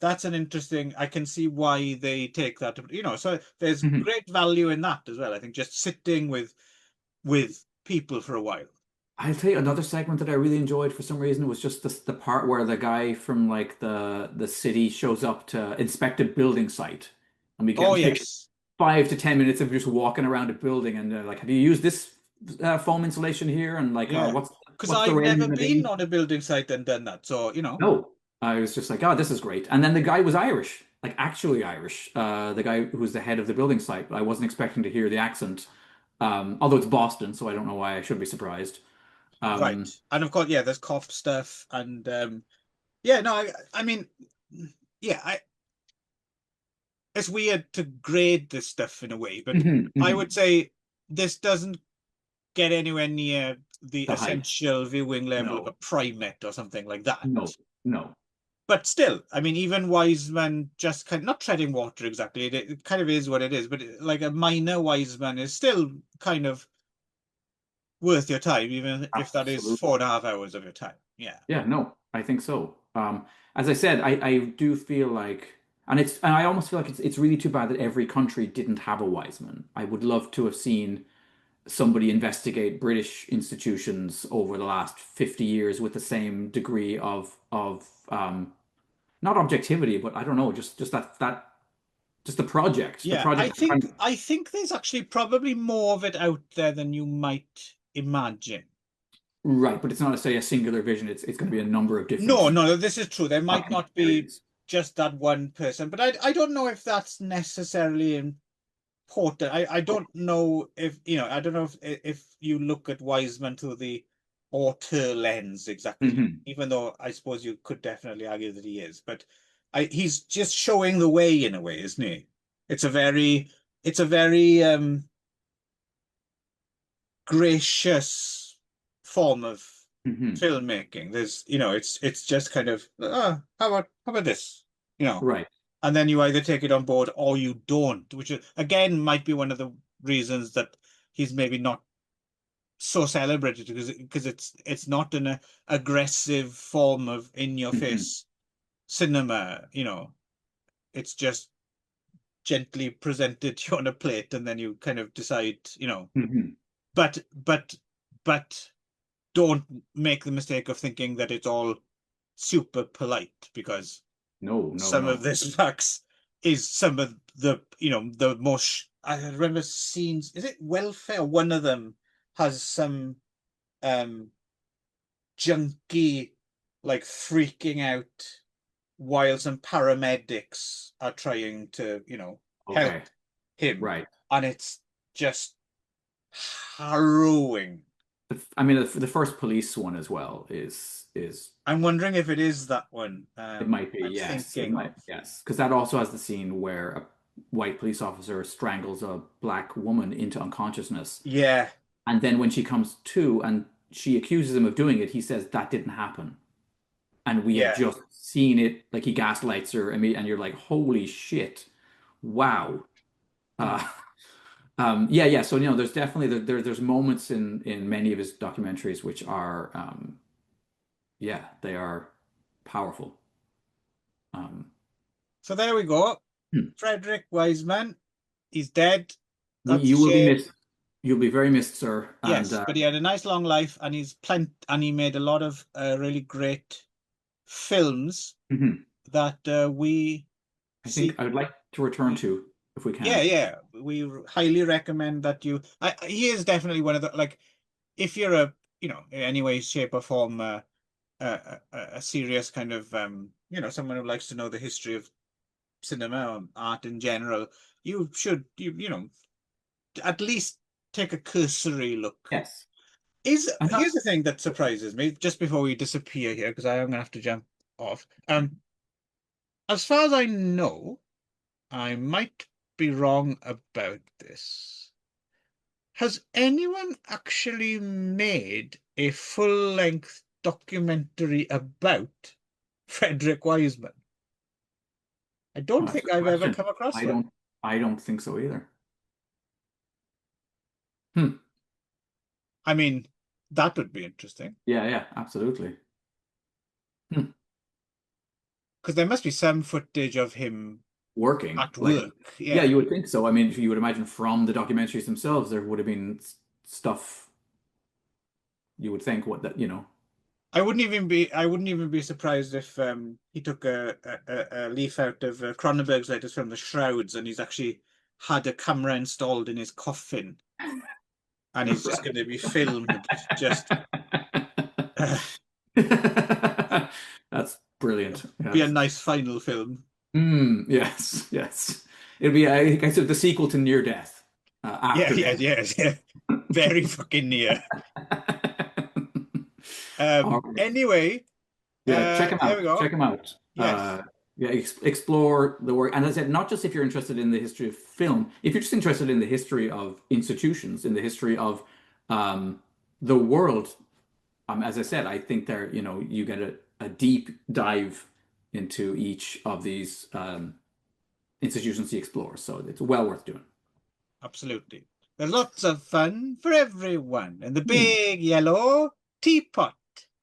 that's an interesting, I can see why they take that, so there's Mhm. great value in that as well. I think just sitting with people for a while. I'll tell you another segment that I really enjoyed for some reason was just the part where the guy from like the city shows up to inspect a building site, and we Oh get like yes. 5 to 10 minutes of just walking around a building, and like, have you used this foam insulation here? And like, Yeah. Because what's the I've railing never gonna been be? on a building site and done that. So, No, I was just like, oh, this is great. And then the guy was Irish, like actually Irish. The guy who was the head of the building site. I wasn't expecting to hear the accent, although it's Boston, so I don't know why I should be surprised. right. Um, And of course, yeah, there's cop stuff and yeah, no, I mean, yeah, it's weird to grade this stuff in a way, but mhm, I mhm. would say this doesn't get anywhere near the the height. essential viewing level of a No, primate or something like that. no, no. But still, I mean, even Wiseman just kind of not treading water exactly. It kind of is what it is, but like a minor Wiseman is still kind of worth your time, even if that is Absolutely. 4.5 hours of your time. Yeah. Yeah, no, I think so. As I said, I do feel like, and I almost feel like it's really too bad that every country didn't have a Wiseman. I would love to have seen somebody investigate British institutions over the last 50 years with the same degree of not objectivity, but I don't know, just that just the Yeah, project. I think there's actually probably more of it out there than you might imagine. Right, but it's not necessarily a singular vision. It's going to be a number of No, different no, this is true. There might document not be areas. just that one person, but I don't know if that's necessarily important. I don't know if I don't know if you look at Wiseman through the auteur lens exactly, Hmm. even though I suppose you could definitely argue that he is, but he's just showing the way in a way, isn't he? It's a very it's a very gracious form of Hmm. filmmaking. There's, it's just kind of, how about this, Right. and then you either take it on board or you don't, which again might be one of the reasons that he's maybe not so celebrated because it's not an aggressive form of in your Hmm. face cinema. It's just gently presented to you on a plate, and then you kind of decide, Hmm. but but don't make the mistake of thinking that it's all super polite, because No, no, some of no. this facts is some of the most. I remember scenes. Is it welfare? One of them has some um junkie like freaking out while some paramedics are trying to help Okay. him, Right. and it's just harrowing. I mean, the first police one as well is I'm wondering if it is that one. it might be, I'm yes, it thinking might, of. yes, because that also has the scene where a white police officer strangles a black woman into unconsciousness, Yeah, and then when she comes to and she accuses him of doing it, he says that didn't happen, and we have yeah. just seen it, like he gaslights her, and you're like, holy shit, wow. Hmm. Uh, yeah, yeah. So there's definitely there's moments in many of his documentaries which are yeah, they are powerful. Um, So there we go. hmm. Frederick Wiseman, he's dead. We, That's a you will be shame. missed. You'll be very missed, sir. And Yes, but he had a nice long life, and he made a lot of really great films mhm. that we I think see. I would like to return to if we Yeah, can. yeah. We highly recommend that you. He is definitely one of the, like, if you're a, in any way, shape, or form, a serious kind of, someone who likes to know the history of cinema or art in general, you should, at least take a cursory look. Yes. Is And not, Here's the thing that surprises me, just before we disappear here, because I am gonna have to jump off. As far as I know, I might be wrong about this. Has anyone actually made a full-length documentary about Frederick Wiseman? I don't that's a think good I've ever question. come across I one. don't I don't think so either. Hmm. I mean, that would be interesting, Yeah, yeah, absolutely. Hmm. because there must be some footage of him Working. at Like, work. yeah, Yeah. you would think so. I mean, you would imagine from the documentaries themselves, there would have been stuff you would think what that. I wouldn't even be surprised if he took a leaf out of Cronenberg's letters from the Shrouds, and he's actually had a camera installed in his coffin, and he's just going to be filmed. Just That's brilliant. be a Yes. nice final film. Yes, yes. It'll be, I think I said the sequel to Near Death, Yeah, After yeah, Death. yeah, yeah. Very fucking near. All right. Anyway, Yeah, check him there we out. go. Check him out. Yes. Yeah, explore the work. And as I said, not just if you're interested in the history of film, if you're just interested in the history of institutions, in the history of the world, as I said, I think you get a deep dive into each of these institutions he explores. So it's well worth doing. Absolutely. There's lots of fun for everyone in the big yellow teapot.